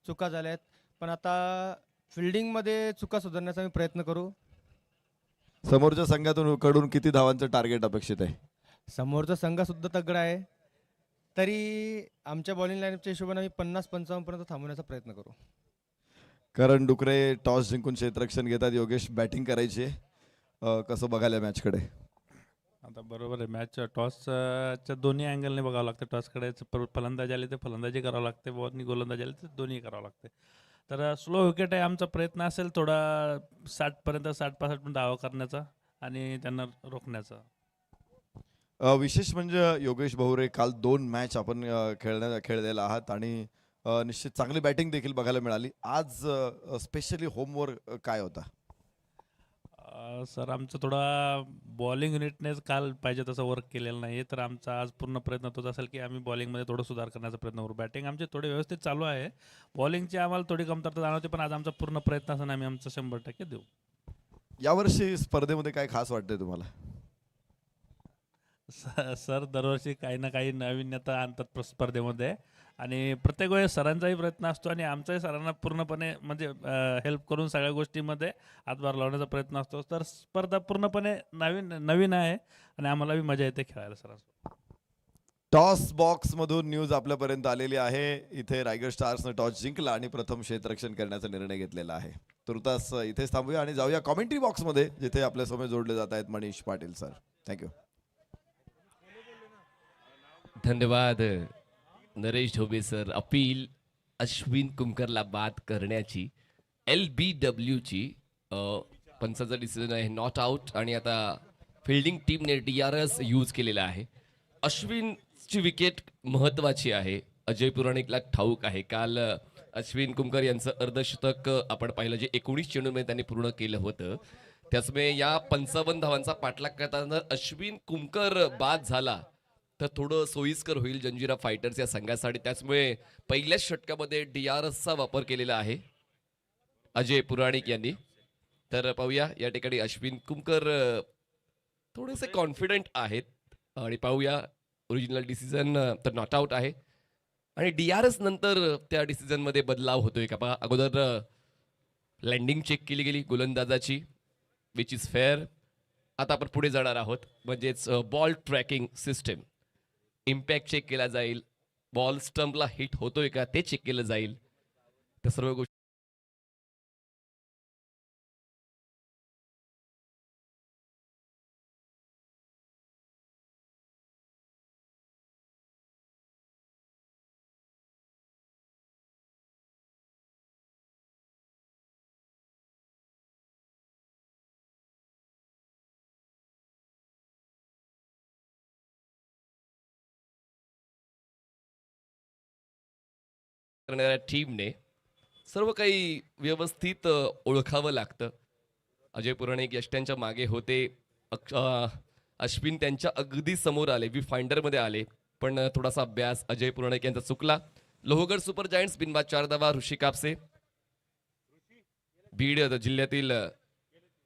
Speaker 4: चुका झाल्या आहेत. पण आता फिल्डिंगमध्ये चुका सुधारण्याचा आम्ही प्रयत्न करू.
Speaker 2: समोरच्या संघातून कडून किती धावांचं टार्गेट अपेक्षित आहे?
Speaker 4: समोरचा संघसुद्धा तगडा आहे. तरी आमच्या बॉलिंग लाईनअपच्या हिशोबाने आम्ही 50-55 पर्यंत थांबवण्याचा प्रयत्न करू.
Speaker 2: करण डुकरे टॉस जिंकून क्षेत्ररक्षण घेतात. योगेश बॅटिंग करायची आहे. कसं बघायला मॅचकडे?
Speaker 5: आता बरोबर आहे. मॅच टॉसच्या दोन्ही अँगलने बघावं लागतं. टॉसकडे फलंदाजी आली तर फलंदाजी करावं लागते, बॉलनी गोलंदाजी आली तर दोन्ही करावं लागते. तर स्लो विकेट आहे. आमचा प्रयत्न असेल थोडा 60 65 धावा करण्याचा आणि त्यांना रोखण्याचा.
Speaker 2: विशेष म्हणजे योगेश बहुरे काल 2 मॅच आपण खेळलेला आहात आणि निश्चित चांगली बॅटिंग देखील बघायला मिळाली. आज स्पेशली होमवर्क काय होता?
Speaker 5: सर आमचं थोडा बॉलिंग युनिटने काल पाहिजे तसं वर्क केलेलं नाही आहे. तर आमचा आज पूर्ण प्रयत्न तोच असेल की आम्ही बॉलिंगमध्ये थोडं सुधार करण्याचा प्रयत्न करू. बॅटिंग आमची थोडी व्यवस्थित चालू आहे. बॉलिंगची आम्हाला थोडी कमतरता जाणवते, पण आज आमचा पूर्ण प्रयत्न असून आम्ही आमचा 100% देऊ.
Speaker 2: यावर्षी स्पर्धेमध्ये काय खास वाटतंय तुम्हाला?
Speaker 5: सर दरवर्षी काही ना काही नाविन्यता आणतात स्पर्धेमध्ये आणि प्रत्येक वेळेस सरांचाही प्रयत्न असतो आणि आमचाही सरांना पूर्णपणे म्हणजे हेल्प करून सगळ्या गोष्टींमध्ये हातभार लावण्याचा प्रयत्न असतो. तर स्पर्धा पूर्णपणे नवीन आहे आणि आम्हालाही मजा येते खेळायला सरांसोबत.
Speaker 2: टॉस बॉक्स मधून न्यूज आपल्यापर्यंत आलेली आहे. इथे रायगड स्टार्सने टॉस जिंकला आणि प्रथम क्षेत्ररक्षण करण्याचा निर्णय घेतलेला आहे. तुर्तास इथेच थांबूया आणि जाऊया कॉमेंट्री बॉक्समध्ये, जिथे आपल्यासमोर जोडले जात आहेत मनीष पाटील सर. थँक्यू.
Speaker 6: धन्यवाद नरेश ढोबे सर. अपील अश्विन कुमकरला बाद करण्याची LBWची पंचाचा डिसिजन आहे नॉट आउट आणि आता फिल्डिंग टीमने DRS यूज केलेला आहे. अश्विनची विकेट महत्वाची आहे. अजय पुराणिकला ठाऊक आहे. काल अश्विन कुमकर यांचं अर्धशतक आपण पाहिलं जे 19 चेंडूमध्ये त्यांनी पूर्ण केलं होतं. त्याचमुळे या 55 धावांचा पाठलाग करताना अश्विन कुमकर बाद झाला तर थोडं सोयीस्कर होईल जंजिरा फायटर्स या संघासाठी. त्याचमुळे पहिल्याच षटकामध्ये DRSचा वापर केलेला आहे अजय पुराणिक यांनी. तर पाहूया या ठिकाणी अश्विन कुमकर थोडेसे कॉन्फिडंट आहेत आणि पाहूया ओरिजिनल डिसिजन तर नॉट आउट आहे आणि DRS नंतर त्या डिसिजन मध्ये बदलाव होतोय का? पहा, अगोदर लँडिंग चेक केली गेली गोलंदाजाची विच इज फेअर. आता आपण पुढे जाणार आहोत म्हणजेच ball tracking system. Impact check केला जाईल, बॉल स्टंपला हिट होतोय का ते चेक केलं जाईल. त्या सर्व गोष्टी करणाऱ्या टीमने सर्व काही व्यवस्थित ओळखावं लागतं. अजय पुराणिक यष्ट्यांच्या मागे होते. अश्विन त्यांच्या अगदी समोर आले, व्ही फाइंडरमध्ये आले, पण थोडासा अभ्यास अजय पुराणिक यांचा चुकला. लोहगड सुपर जायंट्स बिनबाद 4 धावा. ऋषी कापसे बीड जिल्ह्यातील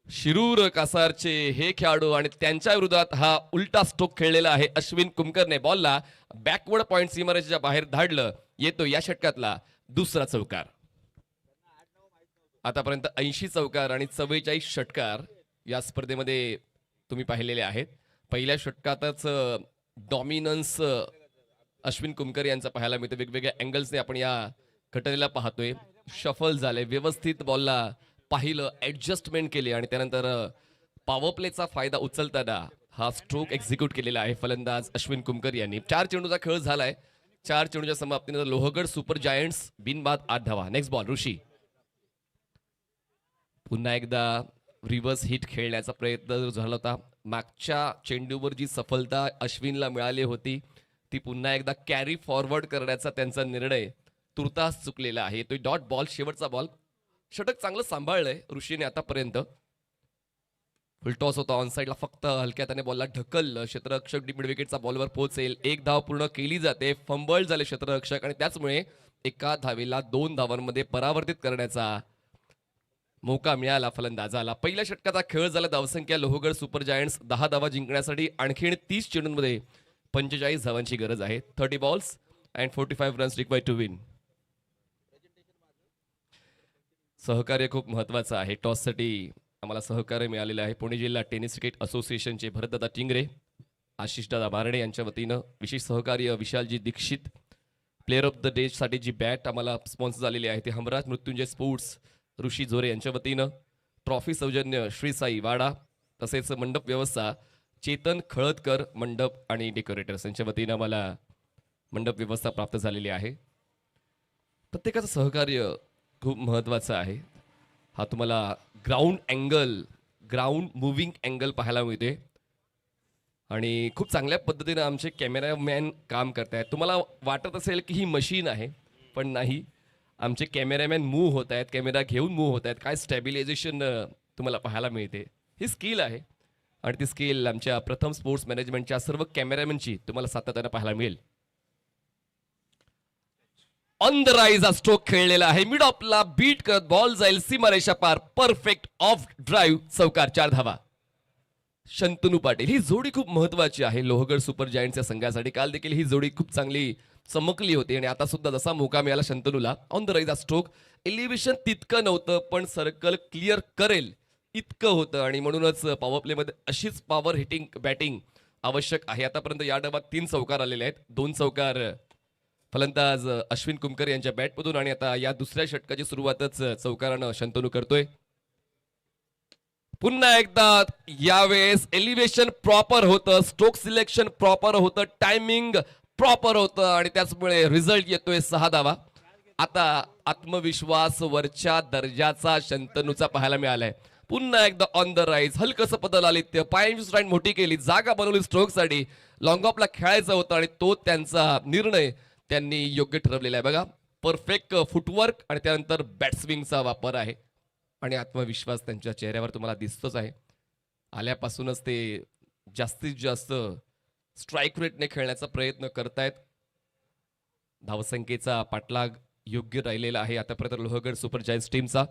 Speaker 6: शिरूर कासारचे हे खेळाडू आणि त्यांच्या विरोधात हा उलटा स्ट्रोक खेळलेला आहे. अश्विन कुमकरने बॉलला बॅकवर्ड पॉइंट सीमारेषेच्या बाहेर धाडलं. येतो या षटकातला दुसरा चौकार. आतापर्यंत 80 चौकार आणि 44 षटकार या स्पर्धेमध्ये तुम्ही पाहिलेले आहेत. पहिल्या षटकातच डॉमिनन्स अश्विन कुमकर यांचा पाहायला मिळतो. वेगवेगळ्या अँगल्सने आपण या घटनेला पाहतोय. शफल झाले, व्यवस्थित बॉलला पाहिलं, ऍडजस्टमेंट केली आणि त्यानंतर पॉवर प्लेचा फायदा उचलताना हा स्ट्रोक एक्झिक्यूट केलेला आहे फलंदाज अश्विन कुमकर यांनी. 4 चेंडूचा खेळ झालाय. 4 चेंडूच्या समाप्तीनंतर लोहगड सुपर जायंट्स बिनबाद 8 धावा. नेक्स्ट बॉल ऋषी. पुन्हा एकदा रिव्हर्स हिट खेळण्याचा प्रयत्न झाला होता. मागच्या चेंडूवर जी सफलता अश्विनला मिळाली होती ती पुन्हा एकदा कॅरी फॉरवर्ड करण्याचा त्यांचा निर्णय तुर्तास चुकलेला आहे. तो डॉट बॉल, शेवटचा बॉल. षटक चांगलं सांभाळलंय ऋषीने आतापर्यंत. फुलटॉस होता ऑन साईडला, फक्त हलक्या त्याने बॉलला ढकललं. क्षेत्ररक्षक मिड विकेटचा बॉलवर पोहोचेल. 1 धाव पूर्ण केली जाते. फंबल झाले क्षेत्ररक्षक आणि त्याचमुळे एका धावेला 2 धावांमध्ये परावर्तित करण्याचा मौका मिळाला फलंदाजाला. पहिल्या षटकाचा खेळ झाला. धावसंख्या लोहगड सुपर जायंट्स 10 धावा जिंकण्यासाठी आणखीन 30 चेंडूंमध्ये 45 धावांची गरज आहे. 30 balls and 45 runs required to win. सहकार्य खूप महत्वाचं आहे. टॉससाठी आम्हाला सहकार्य मिळालेलं आहे. पुणे जिल्हा टेनिस क्रिकेट असोसिएशनचे भरतदादा टिंगरे, आशिषदादा बारणे यांच्या वतीनं विशेष सहकार्य विशालजी दीक्षित. प्लेअर ऑफ द डे साठी जी बॅट आम्हाला स्पॉन्सर झालेली आहे ते हमराज मृत्युंजय स्पोर्ट्स ऋषी जोरे यांच्या वतीनं. ट्रॉफी सौजन्य श्री साई वाडा. तसेच मंडप व्यवस्था चेतन खळदकर मंडप आणि डेकोरेटर्स यांच्या वतीनं आम्हाला मंडप व्यवस्था प्राप्त झालेली आहे. प्रत्येकाचं सहकार्य खूप महत्वाचं आहे. हा तुम्हाला ग्राउंड मुव्हिंग अँगल पाहायला मिळते आणि खूप चांगल्या पद्धतीने आमचे कॅमेरामॅन काम करतायत. तुम्हाला वाटत असेल की ही मशीन आहे, पण नाही. आमचे कॅमेरामॅन मूव्ह होत आहेत, कॅमेरा घेऊन मूव्ह होत आहेत. काय स्टॅबिलायझेशन तुम्हाला पाहायला मिळते. ही स्किल आहे आणि ती स्किल आमच्या प्रथम स्पोर्ट्स मॅनेजमेंटच्या सर्व कॅमेरामॅनची तुम्हाला सातत्यानं पाहायला मिळेल. ऑन द राईज हा स्ट्रोक खेळलेला आहे. मिड ऑफला बीट करत बॉल जाईल सीमारेषा पार. Perfect of drive. चौकार. 4 धावा. शंतनू पाटील ही जोडी खूप महत्वाची आहे लोहगड सुपर जायंट्सच्या संघासाठी. काल देखील ही जोडी खूप चांगली चमकली होती आणि आता सुद्धा जसा मौका मिळाला शंतनूला. ऑन द राईज हा स्ट्रोक. एलिव्हेशन तितकं नव्हतं, पण सर्कल क्लिअर करेल इतकं होतं आणि म्हणूनच पॉवर प्लेमध्ये अशीच पॉवर हिटिंग बॅटिंग आवश्यक आहे. आतापर्यंत या डावात 3 चौकार आलेले आहेत. 2 चौकार फलंदाज अश्विन कुमकर यांच्या बॅटमधून आणि आता या दुसऱ्या षटकाची सुरुवातच चौकारानं शंतनू करतोय. पुन्हा एकदा यावेळेस एलिव्हेशन प्रॉपर होतं, स्ट्रोक सिलेक्शन प्रॉपर होतं, टायमिंग प्रॉपर होतं आणि त्याचमुळे रिझल्ट येतोय 6 धावा. आता आत्मविश्वास वरच्या दर्जाचा शंतनूचा पाहायला मिळालाय. पुन्हा एकदा ऑन द राईज. हलकसं पदल आलित्य, पायांची स्ट्राईड मोठी केली, जागा बनवली स्ट्रोकसाठी. लॉंग ऑफला खेळायचं होतं आणि तो त्यांचा निर्णय त्यांनी योग्य ठरवलेला आहे. बघा, परफेक्ट फुटवर्क आणि त्यानंतर बॅटस्विंगचा वापर आहे आणि आत्मविश्वास त्यांच्या चेहऱ्यावर तुम्हाला दिसतोच आहे. आल्यापासूनच ते जास्तीत जास्त स्ट्राईक रेटने खेळण्याचा प्रयत्न करतायत. धावसंख्येचा पाठलाग योग्य राहिलेला आहे आतापर्यंत लोहगड सुपर जायंट्स टीमचा.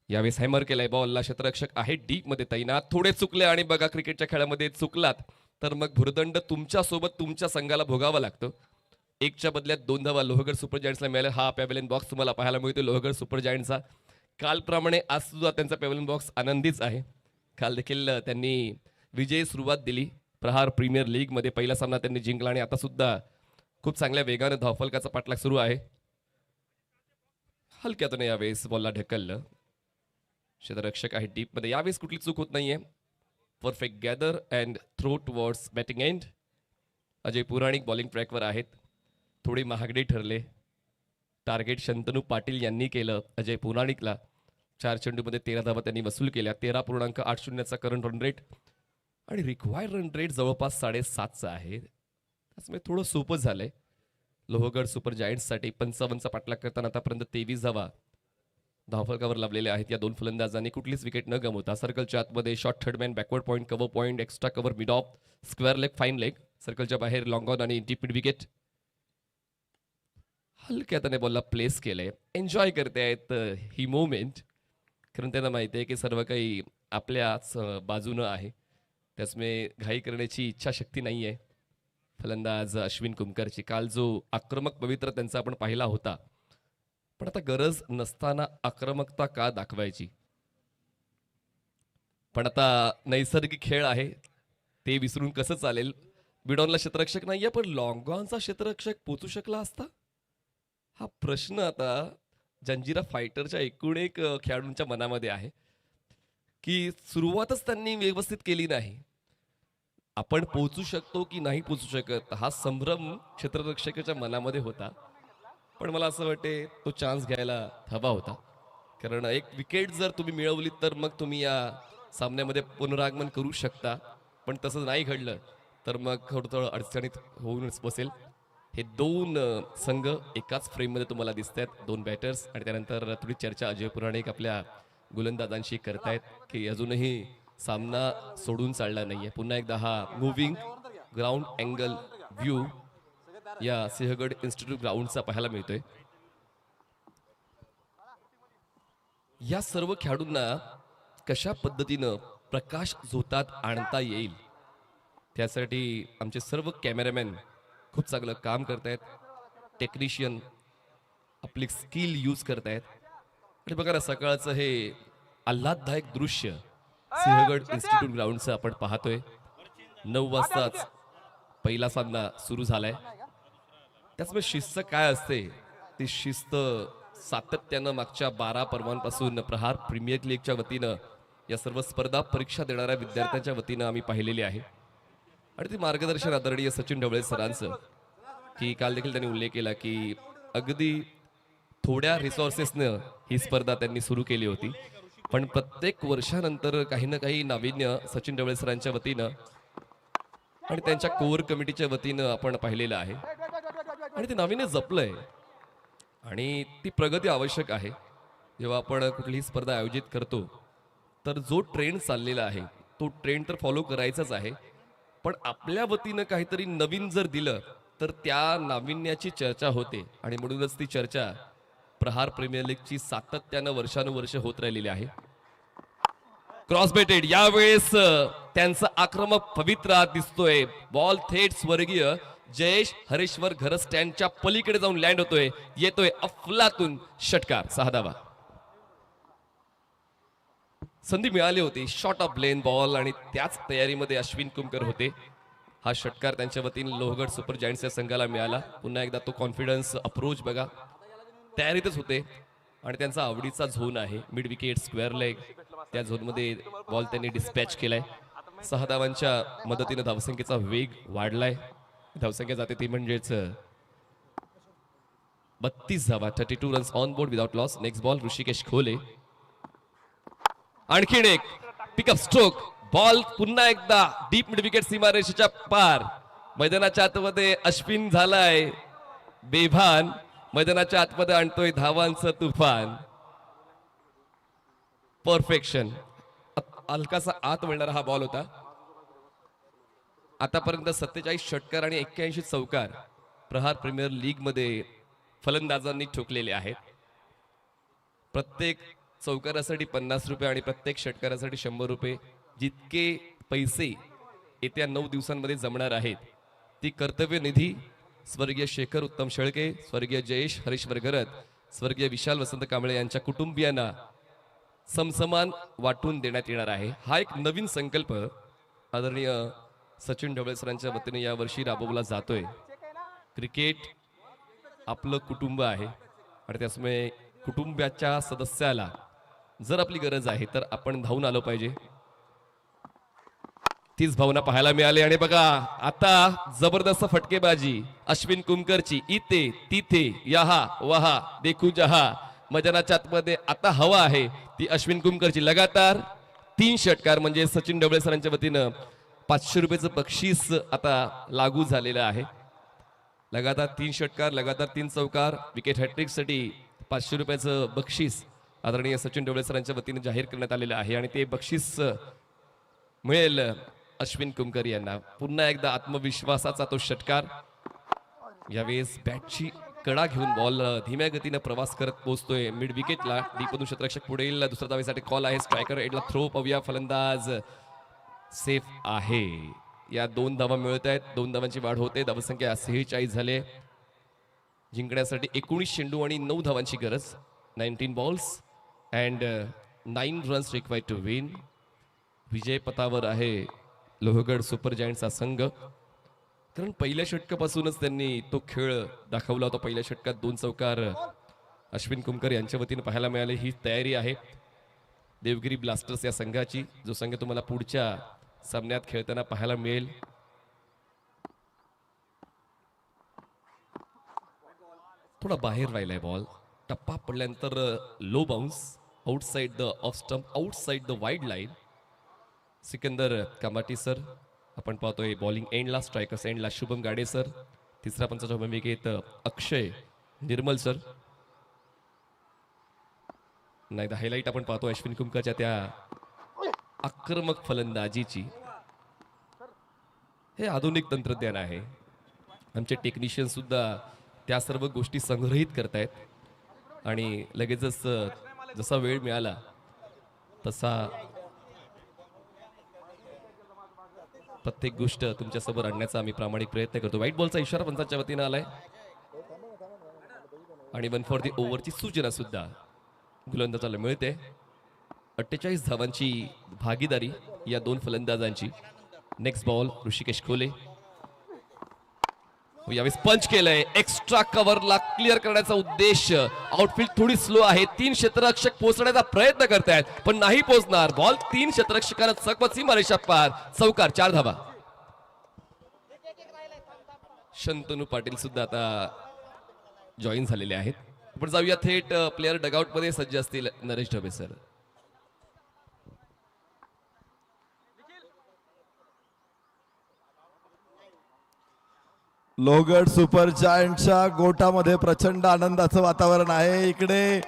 Speaker 6: यावेळेस हॅमर केलाय बॉलला. क्षेत्ररक्षक आहे डीप मध्ये तैनात. थोडे चुकले आणि बघा क्रिकेटच्या खेळामध्ये चुकलात तर मग भुर्दंड तुमच्या सोबत तुमच्या संघाला भोगावा लागतो. 1च्या बदल्यात 2 धावा लोहगड सुपर जायंट्सला मिळाले. हा पॅव्हलियन बॉक्स तुम्हाला पाहायला मिळतो लोहगड सुपर जायंट्सचा. कालप्रमाणे आज सुद्धा त्यांचा पॅव्हलियन बॉक्स आनंदीच आहे. काल देखील त्यांनी विजयी सुरुवात दिली प्रहार प्रीमियर लीग मध्ये. पहिला सामना त्यांनी जिंकला आणि आता सुद्धा खूप चांगल्या वेगाने धावफलकाचा पाठलाग सुरू आहे. हलक्यातून यावेळेस बॉलला ढकललं. क्षेत्ररक्षक आहे डीप मध्ये. यावेळेस कुठली चूक होत नाहीये. Perfect gather and throw towards batting end. Ajay Puranik bowling ट्रॅकवर आहेत. थोडी महागडे ठरले. टार्गेट शंतनू पाटील यांनी केलं अजय पुराणिकला. 4 चेंडूमध्ये 13 धावा त्यांनी वसूल केल्या. 13.80चा करंट रन रेट आणि रिक्वायर्ड रन रेट जवळपास 7.5चा आहे. त्यामुळे थोडं सोपं झालंय. लोहगड सुपर जायंट्ससाठी 55चा पाठलाग करताना आतापर्यंत 23 धावा धावफलकावर लाभलेल्या आहेत या दोन फलंदाजांनी. कुठलीच विकेट न गमवता सर्कलच्या आतमध्ये short third man, backward point, cover point, extra cover, mid of, square leg, fine leg, सर्कलच्या बाहेर लॉंग ऑन आणि डीप मिड विकेट. हलक्या त्याने बॉलला प्लेस केलंय. एन्जॉय करते आहेत ही मोमेंट, कारण त्यांना माहिती आहे की सर्व काही आपल्याच बाजूनं आहे. त्याचमुळे घाई करण्याची इच्छाशक्ती नाही आहे फलंदाज अश्विन कुमकरची. काल जो आक्रमक पवित्र त्यांचा आपण पाहिला होता, पण आता गरज नसताना आक्रमकता का दाखवायची. पण आता नैसर्गिक खेळ आहे ते विसरून कसं चालेल. बिडॉनला क्षेत्ररक्षक नाहीये, पण लॉंगॉनचा क्षेत्ररक्षक पोचू शकला असता, हा प्रश्न आता जंजिरा फायटरच्या एकूण एक खेळाडूंच्या मनामध्ये आहे की सुरुवातच त्यांनी व्यवस्थित केली नाही. आपण पोचू शकतो की नाही पोचू शकत हा संभ्रम क्षेत्ररक्षकाच्या मनामध्ये होता. पण मला असं वाटते तो चान्स घ्यायला हवा होता, कारण एक विकेट जर तुम्ही मिळवली तर मग तुम्ही या सामन्यामध्ये पुनरागमन करू शकता. पण तसं नाही घडलं तर मग थोडं अडचणीत होऊनच बसेल. हे दोन संघ एकाच फ्रेममध्ये तुम्हाला दिसत आहेत, दोन बॅटर्स. आणि त्यानंतर थोडी चर्चा अजय पुराणिक आपल्या गोलंदाजांशी करतायत की अजूनही सामना सोडून चालला नाहीये. पुन्हा एकदा हा मुव्हिंग ग्राउंड अँगल व्ह्यू या सिंहगड इन्स्टिट्यूट ग्राउंडचा पाहायला मिळतोय. या सर्व खेळाडूंना कशा पद्धतीनं प्रकाश झोतात आणता येईल त्यासाठी आमचे सर्व कॅमेरामॅन खूप चांगलं काम करतायत. टेक्निशियन आपली स्किल यूज करतायत. आणि बघा ना, सकाळचं हे आल्हाददायक दृश्य सिंहगड इन्स्टिट्यूट ग्राउंडचं आपण पाहतोय. 9 वाजताच पहिला सामना सुरू झालाय. त्याचमुळे शिस्त काय असते ती शिस्त सातत्यानं मागच्या 12 पर्वांपासून प्रहार प्रीमियर लीगच्या वतीनं या सर्व स्पर्धा परीक्षा देणाऱ्या विद्यार्थ्यांच्या वतीनं आम्ही पाहिलेली आहे. आणि ते मार्गदर्शन आदरणीय सचिन ढवळे सरांचं, की काल देखील त्यांनी उल्लेख केला की अगदी थोड्या रिसोर्सेसनं ही स्पर्धा त्यांनी सुरू केली होती, पण प्रत्येक वर्षानंतर काही ना काही नाविन्य सचिन ढवळे सरांच्या वतीनं आणि त्यांच्या कोर कमिटीच्या वतीनं आपण पाहिलेलं आहे. आणि ते नाविन्य जपलंय आणि ती प्रगती आवश्यक आहे. जेव्हा आपण कुठलीही स्पर्धा आयोजित करतो तर जो ट्रेंड चाललेला आहे तो ट्रेंड तर फॉलो करायचाच आहे, पण आपल्या वतीनं काहीतरी नवीन जर दिलं तर त्या नाविन्याची चर्चा होते. आणि म्हणूनच ती चर्चा प्रहार प्रीमियर लीगची सातत्यानं वर्षानुवर्ष होत राहिलेली आहे. क्रॉस बेटेड यावेळेस त्यांचा आक्रमक पवित्र हात दिसतोय. बॉल थेट स्वर्गीय जयेश हरेश्वर घर स्टँडच्या पलीकडे जाऊन लँड होतोय. येतोय अफलातून षटकार, 6 धावा. संधी मिळाली होती, शॉर्ट ऑफ लेन बॉल, आणि त्याच तयारीमध्ये अश्विन कुमकर होते. हा षटकार त्यांच्या वतीने लोहगड सुपर जायंट्स या संघाला मिळाला. पुन्हा एकदा तो कॉन्फिडन्स अप्रोच बघा, तयारीतच होते. आणि त्यांचा आवडीचा झोन आहे मिड विकेट, स्क्वेअर लेग. त्या झोनमध्ये बॉल त्यांनी डिस्पॅच केलाय. 6 धावांच्या मदतीने धावसंख्येचा वेग वाढलाय. धावसंख्या जाते ती म्हणजेच 32 धावा, 32 runs on board without loss. Next ball Rishikesh खोले. आणखीन एक पिकअप स्ट्रोक, बॉल पुन्हा एकदा डीप मिड विकेट, सीमारेषेच्या पार. मैदानाच्या आतमध्ये अश्विन झालाय बेभान. मैदानाच्या आतमध्ये आणतोय धावांचं तुफान. परफेक्शन. हलकासा आत वळणारा हा बॉल होता. आतापर्यंत 47 षटकार आणि 81 चौकार प्रहार प्रीमियर लीग मध्ये फलंदाजांनी ठोकलेले आहेत. प्रत्येक चौकारासाठी 50 रुपये आणि प्रत्येक षटकारासाठी 100 रुपये. जितके पैसे येत्या 9 दिवसांमध्ये जमणार आहेत ती कर्तव्य निधी स्वर्गीय शेखर उत्तम शेळके, स्वर्गीय जयेश हरीश्वर गरत, स्वर्गीय विशाल वसंत कांबळे यांच्या कुटुंबियांना समसमान वाटून देण्यात येणार आहे. हा एक नवीन संकल्प आदरणीय सचिन ढवळे सरांच्या वतीने यावर्षी राबवला जातोय. क्रिकेट आपलं कुटुंब आहे आणि त्यामुळे कुटुंबाच्या सदस्याला जर आपली गरज आहे तर आपण धावून आलो पाहिजे. तीच भावना पाहायला मिळाली. आणि बघा आता जबरदस्त फटकेबाजी अश्विन कुमकरची. इथे तिथे यहा वहा देखू जहा. मैदानाच्या आतमध्ये आता हवा आहे ती अश्विन कुमकरची. लगातार 3 षटकार म्हणजे सचिन ढवळे सरांच्या वतीनं 500 रुपयाचं बक्षीस आता लागू झालेलं आहे. लगातार 3 षटकार, लगातार 3 चौकार, विकेट हॅट्रिकसाठी 500 रुपयाचं बक्षीस आदरणीय सचिन ढवळे सरांच्या वतीने जाहीर करण्यात आलेलं आहे आणि ते बक्षीस मिळेल अश्विन कुमकर यांना. पुन्हा एकदा आत्मविश्वासाचा तो षटकार. यावेळेस बॅटची कडा घेऊन बॉल धीम्या गतीने प्रवास करत पोहोचतोय मिड विकेटला. डीपमधून क्षेत्ररक्षक पुढील दुसऱ्या धावेसाठी कॉल आहे. स्ट्रायकर एडला थ्रो पाहूया. फलंदाज सेफ आहे. या 2 धावा मिळत आहेत. 2 धावांची वाढ होते. धावसंख्या 46 झाले. जिंकण्यासाठी 19 चेंडू आणि 9 धावांची गरज. 19 balls and 9 runs required to win. विजय पथावर आहे लोहगड सुपर जायंट्सचा संघ. कारण पहिल्या षटकापासूनच त्यांनी तो खेळ दाखवला होता. पहिल्या षटकात 2 चौकार अश्विन कुमकर यांच्या वतीने पाहायला मिळाले. ही तयारी आहे देवगिरी ब्लास्टर्स या संघाची, जो संघ तुम्हाला पुढच्या सामन्यात खेळताना पाहायला मिळेल. थोडा बाहेर राहिलाय बॉल. टप्पा पडल्यानंतर low bounce outside the off stump, outside the wide line. Sikandar Kamati sir आपण पाहतोय बॉलिंग एंडला. स्ट्रायकर्स एंडला शुभम गाडे सर. तिसऱ्या पंचाच्या भूमिकेत अक्षय निर्मल सर. नाही हायलाईट आपण पाहतो अश्विन कुमकरच्या त्या आक्रमक फलंदाजीची. हे आधुनिक तंत्रज्ञान आहे. आमचे टेक्निशियन सुद्धा त्या सर्व गोष्टी संग्रहित करतायत आणि लगेचच जसा वेळ मिळाला तसा प्रत्येक गोष्ट तुमच्यासमोर आणण्याचा आम्ही प्रामाणिक प्रयत्न करतो. व्हाईट बॉलचा इशारा पंचांच्या वतीनं आलाय आणि 1 फॉर दी ओव्हरची सूचना सुद्धा गोलंदाजाला मिळते. 48 धावांची भागीदारी या 2 फलंदाजांची. नेक्स्ट बॉल ऋषिकेश खोले. यावेळेस पंच केलंय. एक्स्ट्रा कव्हरला क्लिअर करण्याचा उद्देश. आउटफील्ड थोडी स्लो आहे. 3 क्षेत्ररक्षक पोहोचण्याचा प्रयत्न करतायत पण नाही पोहोचणार. बॉल 3 क्षेत्ररक्षकांना चकमक सीमारेषा पार. चौकार. 4 धावा. शंतनू पाटील सुद्धा आता जॉईन झालेले आहेत. आपण जाऊया थेट प्लेअर डगआउट मध्ये सज्ज असतील नरेश ढबे सर.
Speaker 2: लोहगड सुपर जायंटच्या गोटामध्ये प्रचंड आनंदाचं वातावरण आहे. इकडे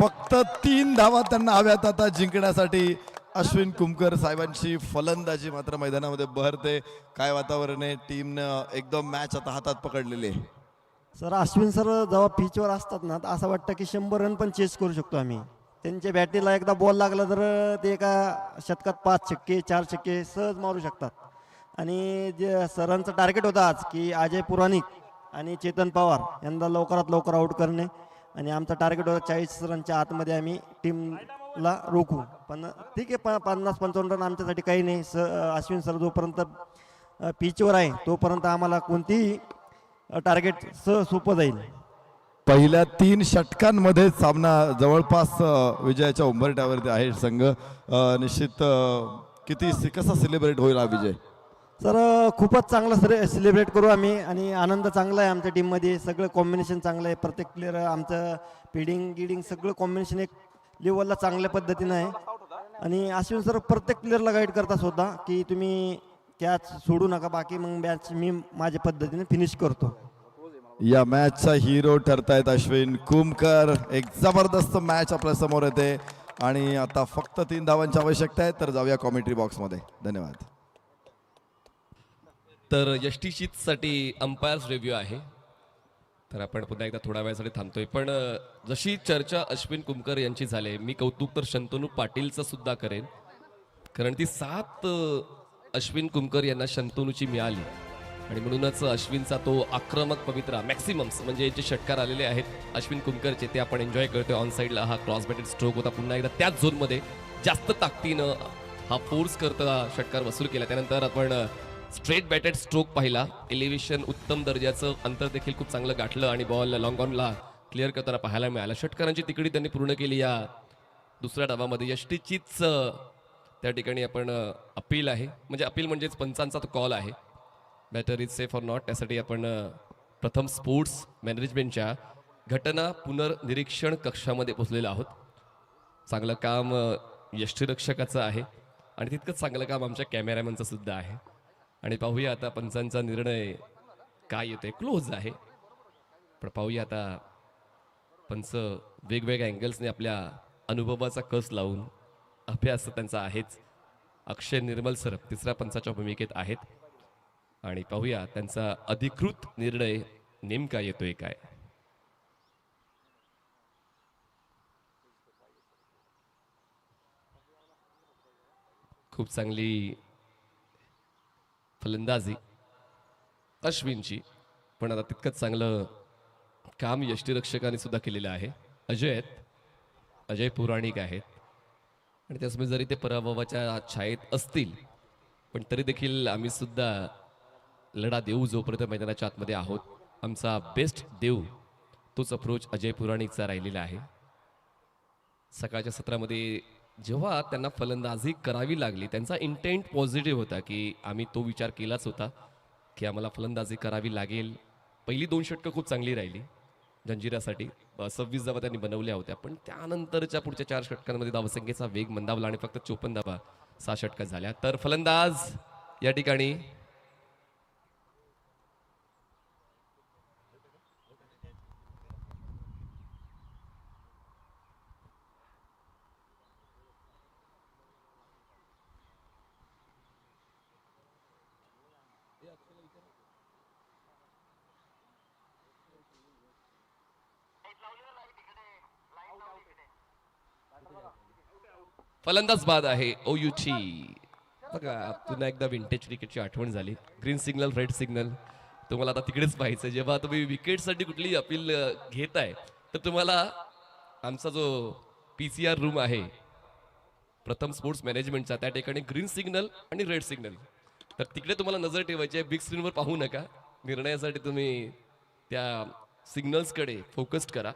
Speaker 2: फक्त 3 धावा त्यांना हव्यात आता जिंकण्यासाठी. अश्विन कुमकर साहेबांची फलंदाजी मात्र मैदानामध्ये बहरते. काय वातावरण आहे. टीमनं एकदम मॅच आता हातात पकडलेली आहे.
Speaker 7: सर अश्विन सर जेव्हा पिचवर असतात ना तर असं वाटतं की 100 रन पण चेस करू शकतो आम्ही. त्यांच्या बॅटीला एकदा बॉल लागला तर ते एका शतकात 5 छक्के 4 छक्के सहज मारू शकतात. आणि जे सरांचं टार्गेट होतं आज की अजय पुराणिक आणि चेतन पवार यांना लवकरात लवकर आउट करणे आणि आमचा टार्गेट होता 40 रनच्या आतमध्ये आम्ही टीमला रोखू. पण ठीक आहे 50-55 रन आमच्यासाठी काही नाही. अश्विन सर जोपर्यंत पिचवर आहे तोपर्यंत आम्हाला कोणतीही टार्गेट सोपं जाईल.
Speaker 2: पहिल्या 3 षटकांमध्ये सामना जवळपास विजयाच्या उंबरठ्यावरती आहे संघ. निश्चित कसा सेलिब्रेट होईल हा विजय.
Speaker 7: सर खूपच चांगलं सेलिब्रेट करू आम्ही आणि आनंद चांगला आहे आमच्या टीममध्ये. सगळं कॉम्बिनेशन चांगलं आहे. प्रत्येक प्लेअर आमचं फिडिंग सगळं कॉम्बिनेशन एक लेवलला चांगल्या पद्धतीनं आहे. आणि अश्विन सर प्रत्येक प्लेअरला गाईड करता सुद्धा की तुम्ही कॅच सोडू नका, बाकी मग मॅच मी माझ्या पद्धतीने फिनिश करतो.
Speaker 2: या मॅचचा हिरो ठरतायत अश्विन कुमकर. एक जबरदस्त मॅच आपल्या समोर येते आणि आता फक्त 3 धावांची आवश्यकता आहे. तर जाऊया कॉमेंट्री बॉक्समध्ये. धन्यवाद.
Speaker 6: तर यष्टीशीतसाठी अंपायर्स रिव्ह्यू आहे. तर आपण पुन्हा एकदा थोड्या वेळासाठी थांबतोय. पण जशी चर्चा अश्विन कुमकर यांची झाली, मी कौतुक तर शंतनू पाटीलचं सुद्धा करेन. कारण ती 7 अश्विन कुमकर यांना शंतनूची मिळाली आणि म्हणूनच अश्विनचा तो आक्रमक पवित्रा मॅक्सिमम्स म्हणजे जे षटकार आलेले आहेत अश्विन कुमकरचे ते आपण एन्जॉय करतोय. ऑन साईडला हा क्रॉस बॅटेड स्ट्रोक होता. पुन्हा एकदा त्याच झोनमध्ये जास्त ताकदीनं हा फोर्स करता षटकार वसूल केला. त्यानंतर आपण स्ट्रेट बॅटेड स्ट्रोक पाहिला. एलिव्हेशन उत्तम दर्जाचं, अंतर देखील खूप चांगलं गाठलं आणि बॉल लॉंग ऑनला क्लिअर करताना पाहायला मिळाला. षटकारांची तिकडी त्यांनी पूर्ण केली या दुसऱ्या डावामध्ये. यष्टीचीच त्या ठिकाणी आपण अपील आहे, म्हणजे अपील म्हणजेच पंचांचा तो कॉल आहे. Batter is safe or not. त्यासाठी आपण प्रथम स्पोर्ट्स मॅनेजमेंटच्या घटना पुनर्निरीक्षण कक्षामध्ये पोहोचलेलो आहोत. चांगलं काम यष्टीरक्षकाचं आहे आणि तितकंच चांगलं काम आमच्या कॅमेरामॅनचं सुद्धा आहे. आणि पाहूया आता पंचांचा निर्णय काय येतोय. क्लोज आहे. पण पाहूया आता पंच वेगवेगळ्या अँगल्सने आपल्या अनुभवाचा कस लावून अभ्यास त्यांचा आहेच. अक्षय निर्मल सर तिसऱ्या पंचाच्या भूमिकेत आहेत आणि पाहूया त्यांचा अधिकृत निर्णय नेमका येतोय काय. खूप चांगली फलंदाजी अश्विनची, पण आता तितकंच चांगलं काम यष्टीरक्षकाने सुद्धा केलेलं आहे. अजय पुराणिक आहेत आणि त्यासमोर जरी ते पराभवाच्या छायेत असतील पण तरी देखील आम्ही सुद्धा लढा देऊ जोपर्यंत मैदानाच्या आतमध्ये आहोत. आमचा बेस्ट देऊ तोच अप्रोच अजय पुराणिकचा राहिलेला आहे. सकाळच्या सत्रामध्ये जेव्हा त्यांना फलंदाजी करावी लागली त्यांचा इंटेंट पॉझिटिव्ह होता की आम्ही तो विचार केलाच होता की आम्हाला फलंदाजी करावी लागेल. पहिली 2 षटकं खूप चांगली राहिली जंजिरासाठी, 26 धावा त्यांनी बनवल्या होत्या, पण त्यानंतरच्या पुढच्या 4 षटकांमध्ये धावसंख्येचा वेग मंदावला आणि फक्त 54 धावा 6 षटका झाल्या. तर फलंदाज या ठिकाणी फलंदाज बाद आहे ओयूची. बघा पुन्हा एकदा विंटेज क्रिकेटची आठवण झाली. ग्रीन सिग्नल रेड सिग्नल तुम्हाला आता तिकडेच पाहायचं. जेव्हा तुम्ही विकेटसाठी कुठली अपील घेताय तर तुम्हाला आमचा जो PCR रूम आहे प्रथम स्पोर्ट्स मॅनेजमेंटचा त्या ठिकाणी ग्रीन सिग्नल आणि रेड सिग्नल, तर तिकडे तुम्हाला नजर ठेवायची आहे. बिग स्क्रीनवर पाहू नका. निर्णयासाठी तुम्ही त्या सिग्नल्सकडे फोकस्ड करा.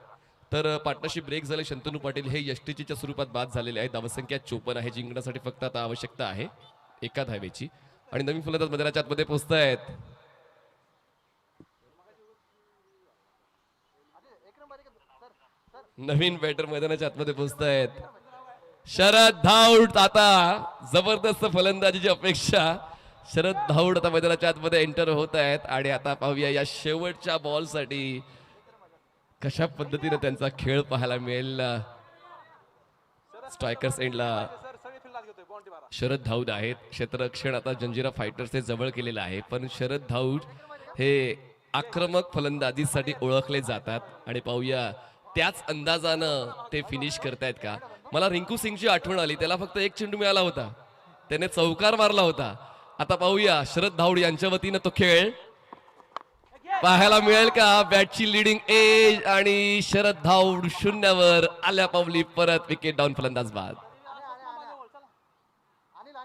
Speaker 6: तर पार्टनरशिप ब्रेक झाले. शंतनू पाटील हे यष्टीच्या स्वरूपात बाद झालेले आहेत. धावसंख्या 54 आहे. जिंकण्यासाठी फक्त आता आवश्यकता आहे 1 धावेची आणि नवीन फलंदाज मैदानाच्या आतमध्ये पोहोचतायत. नवीन बॅटर मैदानाच्या आतमध्ये पोहोचतायत. शरद धाऊड. आता जबरदस्त फलंदाजीची अपेक्षा. शरद धाऊड आता मैदानाच्या आतमध्ये एंटर होत आहेत आणि आता पाहूया या शेवटच्या बॉलसाठी कशा पद्धतीने त्यांचा खेळ पाहायला मिळेल. स्ट्रायकर्स एंडला शरद धाऊड आहेत. क्षेत्ररक्षण आता जंजिरा फायटर्सचे जवळ केलेलं आहे, पण शरद धाऊड हे आक्रमक फलंदाजीसाठी ओळखले जातात आणि पाहूया त्याच अंदाजानं ते फिनिश करतायत का. मला रिंकू सिंगची आठवण आली. त्याला फक्त 1 चेंडू मिळाला होता, त्याने चौकार मारला होता. आता पाहूया शरद धाऊड यांच्या वतीनं तो खेळ पाहायला मिळेल का. बॅटची लिडिंग एज आणि शरद धाऊड 0वर आल्या पावली परत. Wicket down. फलंदाज बाद.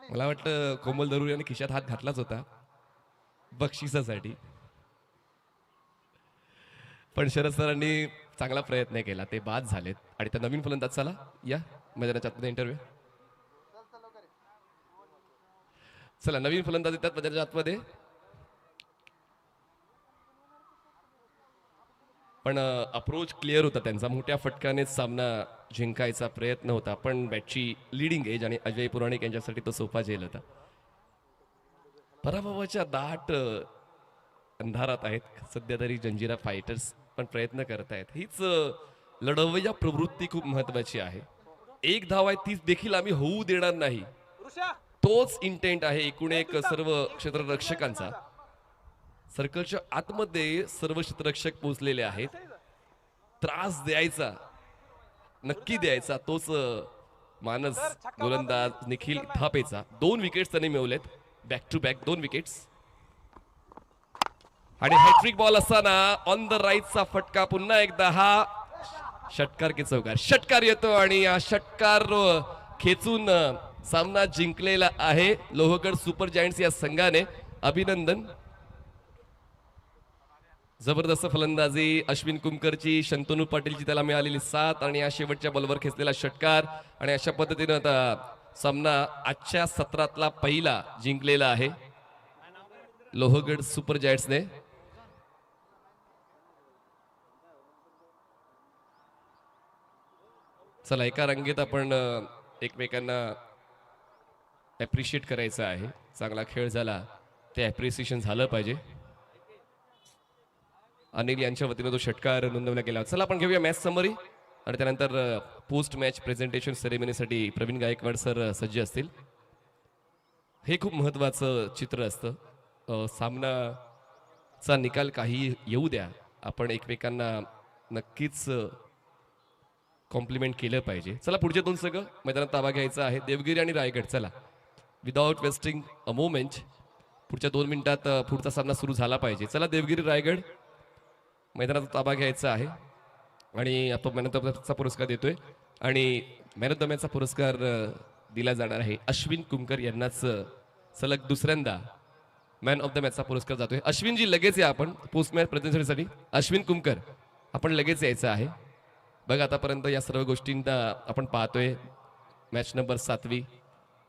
Speaker 6: मला वाटतं कोमल दरूर यांनी खिशात हात घातलाच होता बक्षिसासाठी, पण शरद सरांनी चांगला प्रयत्न केला. ते बाद झालेत आणि त्या नवीन फलंदाज चला या मैदानाच्या आतमध्ये इंटरव्ह्यू. चला नवीन फलंदाज येतात मैदानाच्या आतमध्ये. पण अप्रोच क्लिअर होता त्यांचा. मोठ्या फटक्याने सामना जिंकायचा प्रयत्न होता, पण बॅटची लिडिंग एज आणि अजय पुराणिक यांच्यासाठी तो सोपा झेल होता. पराभवाच्या दाट अंधारात आहेत सध्या तरी जंजिरा फायटर्स, पण प्रयत्न करतायत. हीच लढवय्या प्रवृत्ती खूप महत्वाची आहे. 1 धाव आहे तीच देखील आम्ही होऊ देणार नाही, तोच इंटेंट आहे एकूण एक सर्व क्षेत्ररक्षकांचा. सर्कलच्या आतमध्ये सर्व क्षेत्ररक्षक पोहोचलेले आहेत. त्रास द्यायचा नक्की द्यायचा तोच मानस गोलंदाज निखिल थापेचा. 2 विकेट्स त्यांनी मिळवलेत बॅक टू बॅक 2 विकेट्स आणि हॅट्रिक बॉल असताना ऑन द राईटचा फटका. पुन्हा एकदा हा षटकार की चौकार. षटकार येतो आणि या षटकार खेचून सामना जिंकलेला आहे लोहगड सुपर जायंट्स या संघाने. अभिनंदन. जबरदस्त फलंदाजी अश्विन कुमकरची, शंतनू पाटीलची त्याला मिळालेली 7 आणि या शेवटच्या बॉलवर खेचलेला षटकार आणि अशा पद्धतीने आता सामना आजच्या सत्रातला पहिला जिंकलेला आहे लोहगड सुपर जायंट्सने. चला एका रंगीत आपण एकमेकांना ॲप्रिशिएट करायचं आहे. चांगला खेळ झाला ते ॲप्रिसिएशन झालं पाहिजे. अनिल यांच्या वतीनं तो षटकार नोंदवला गेला होता. चला आपण घेऊया मॅच समरी आणि त्यानंतर पोस्ट मॅच प्रेझेंटेशन सेरेमनीसाठी प्रवीण गायकवाड सर सज्ज असतील. हे खूप महत्त्वाचं चित्र असतं. सामनाचा निकाल काही येऊ द्या, आपण एकमेकांना नक्कीच कॉम्प्लिमेंट केलं पाहिजे. चला पुढचे 2 संघ मैदानात ताबा घ्यायचा आहे, देवगिरी आणि रायगड. चला विदाउट वेस्टिंग अ मोमेंट पुढच्या 2 मिनिटात पुढचा सामना सुरू झाला पाहिजे. चला देवगिरी रायगड मैदानात ताबा घ्यायचा आहे आणि आपण मॅन ऑफ द मॅचचा पुरस्कार देतोय आणि मॅन ऑफ द मॅचचा पुरस्कार दिला जाणार आहे अश्विन कुमकर यांनाच सलग दुसऱ्यांदा मॅन ऑफ द मॅचचा पुरस्कार जातोय. अश्विनजी लगेच या आपण पोस्ट मॅच प्रेझेंटेशनसाठी. अश्विन कुमकर आपण लगेच यायचं आहे. बघा आतापर्यंत या सर्व गोष्टींना आपण पाहतोय. मॅच नंबर 7वी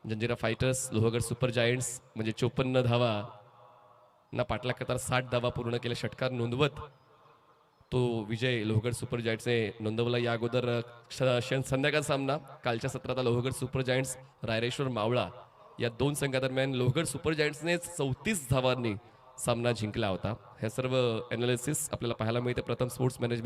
Speaker 6: Janjira fighters Lohgad super giants म्हणजे 54 धावा ना पाठलाग करता 60 धावा पूर्ण केले, षटकार नोंदवत तो विजय लोहगड सुपर जायंट्सने नोंदवला. या अगोदर संध्याकाळ सामना कालच्या सत्रात लोहगड सुपर जायंट्स रायरेश्वर मावळा या 2 संघादरम्यान लोहगड सुपर जायंट्सने 34 धावांनी सामना जिंकला होता. हे सर्व एनालिसिस आपल्याला पाहायला मिळते प्रथम स्पोर्ट्स मॅनेजमेंट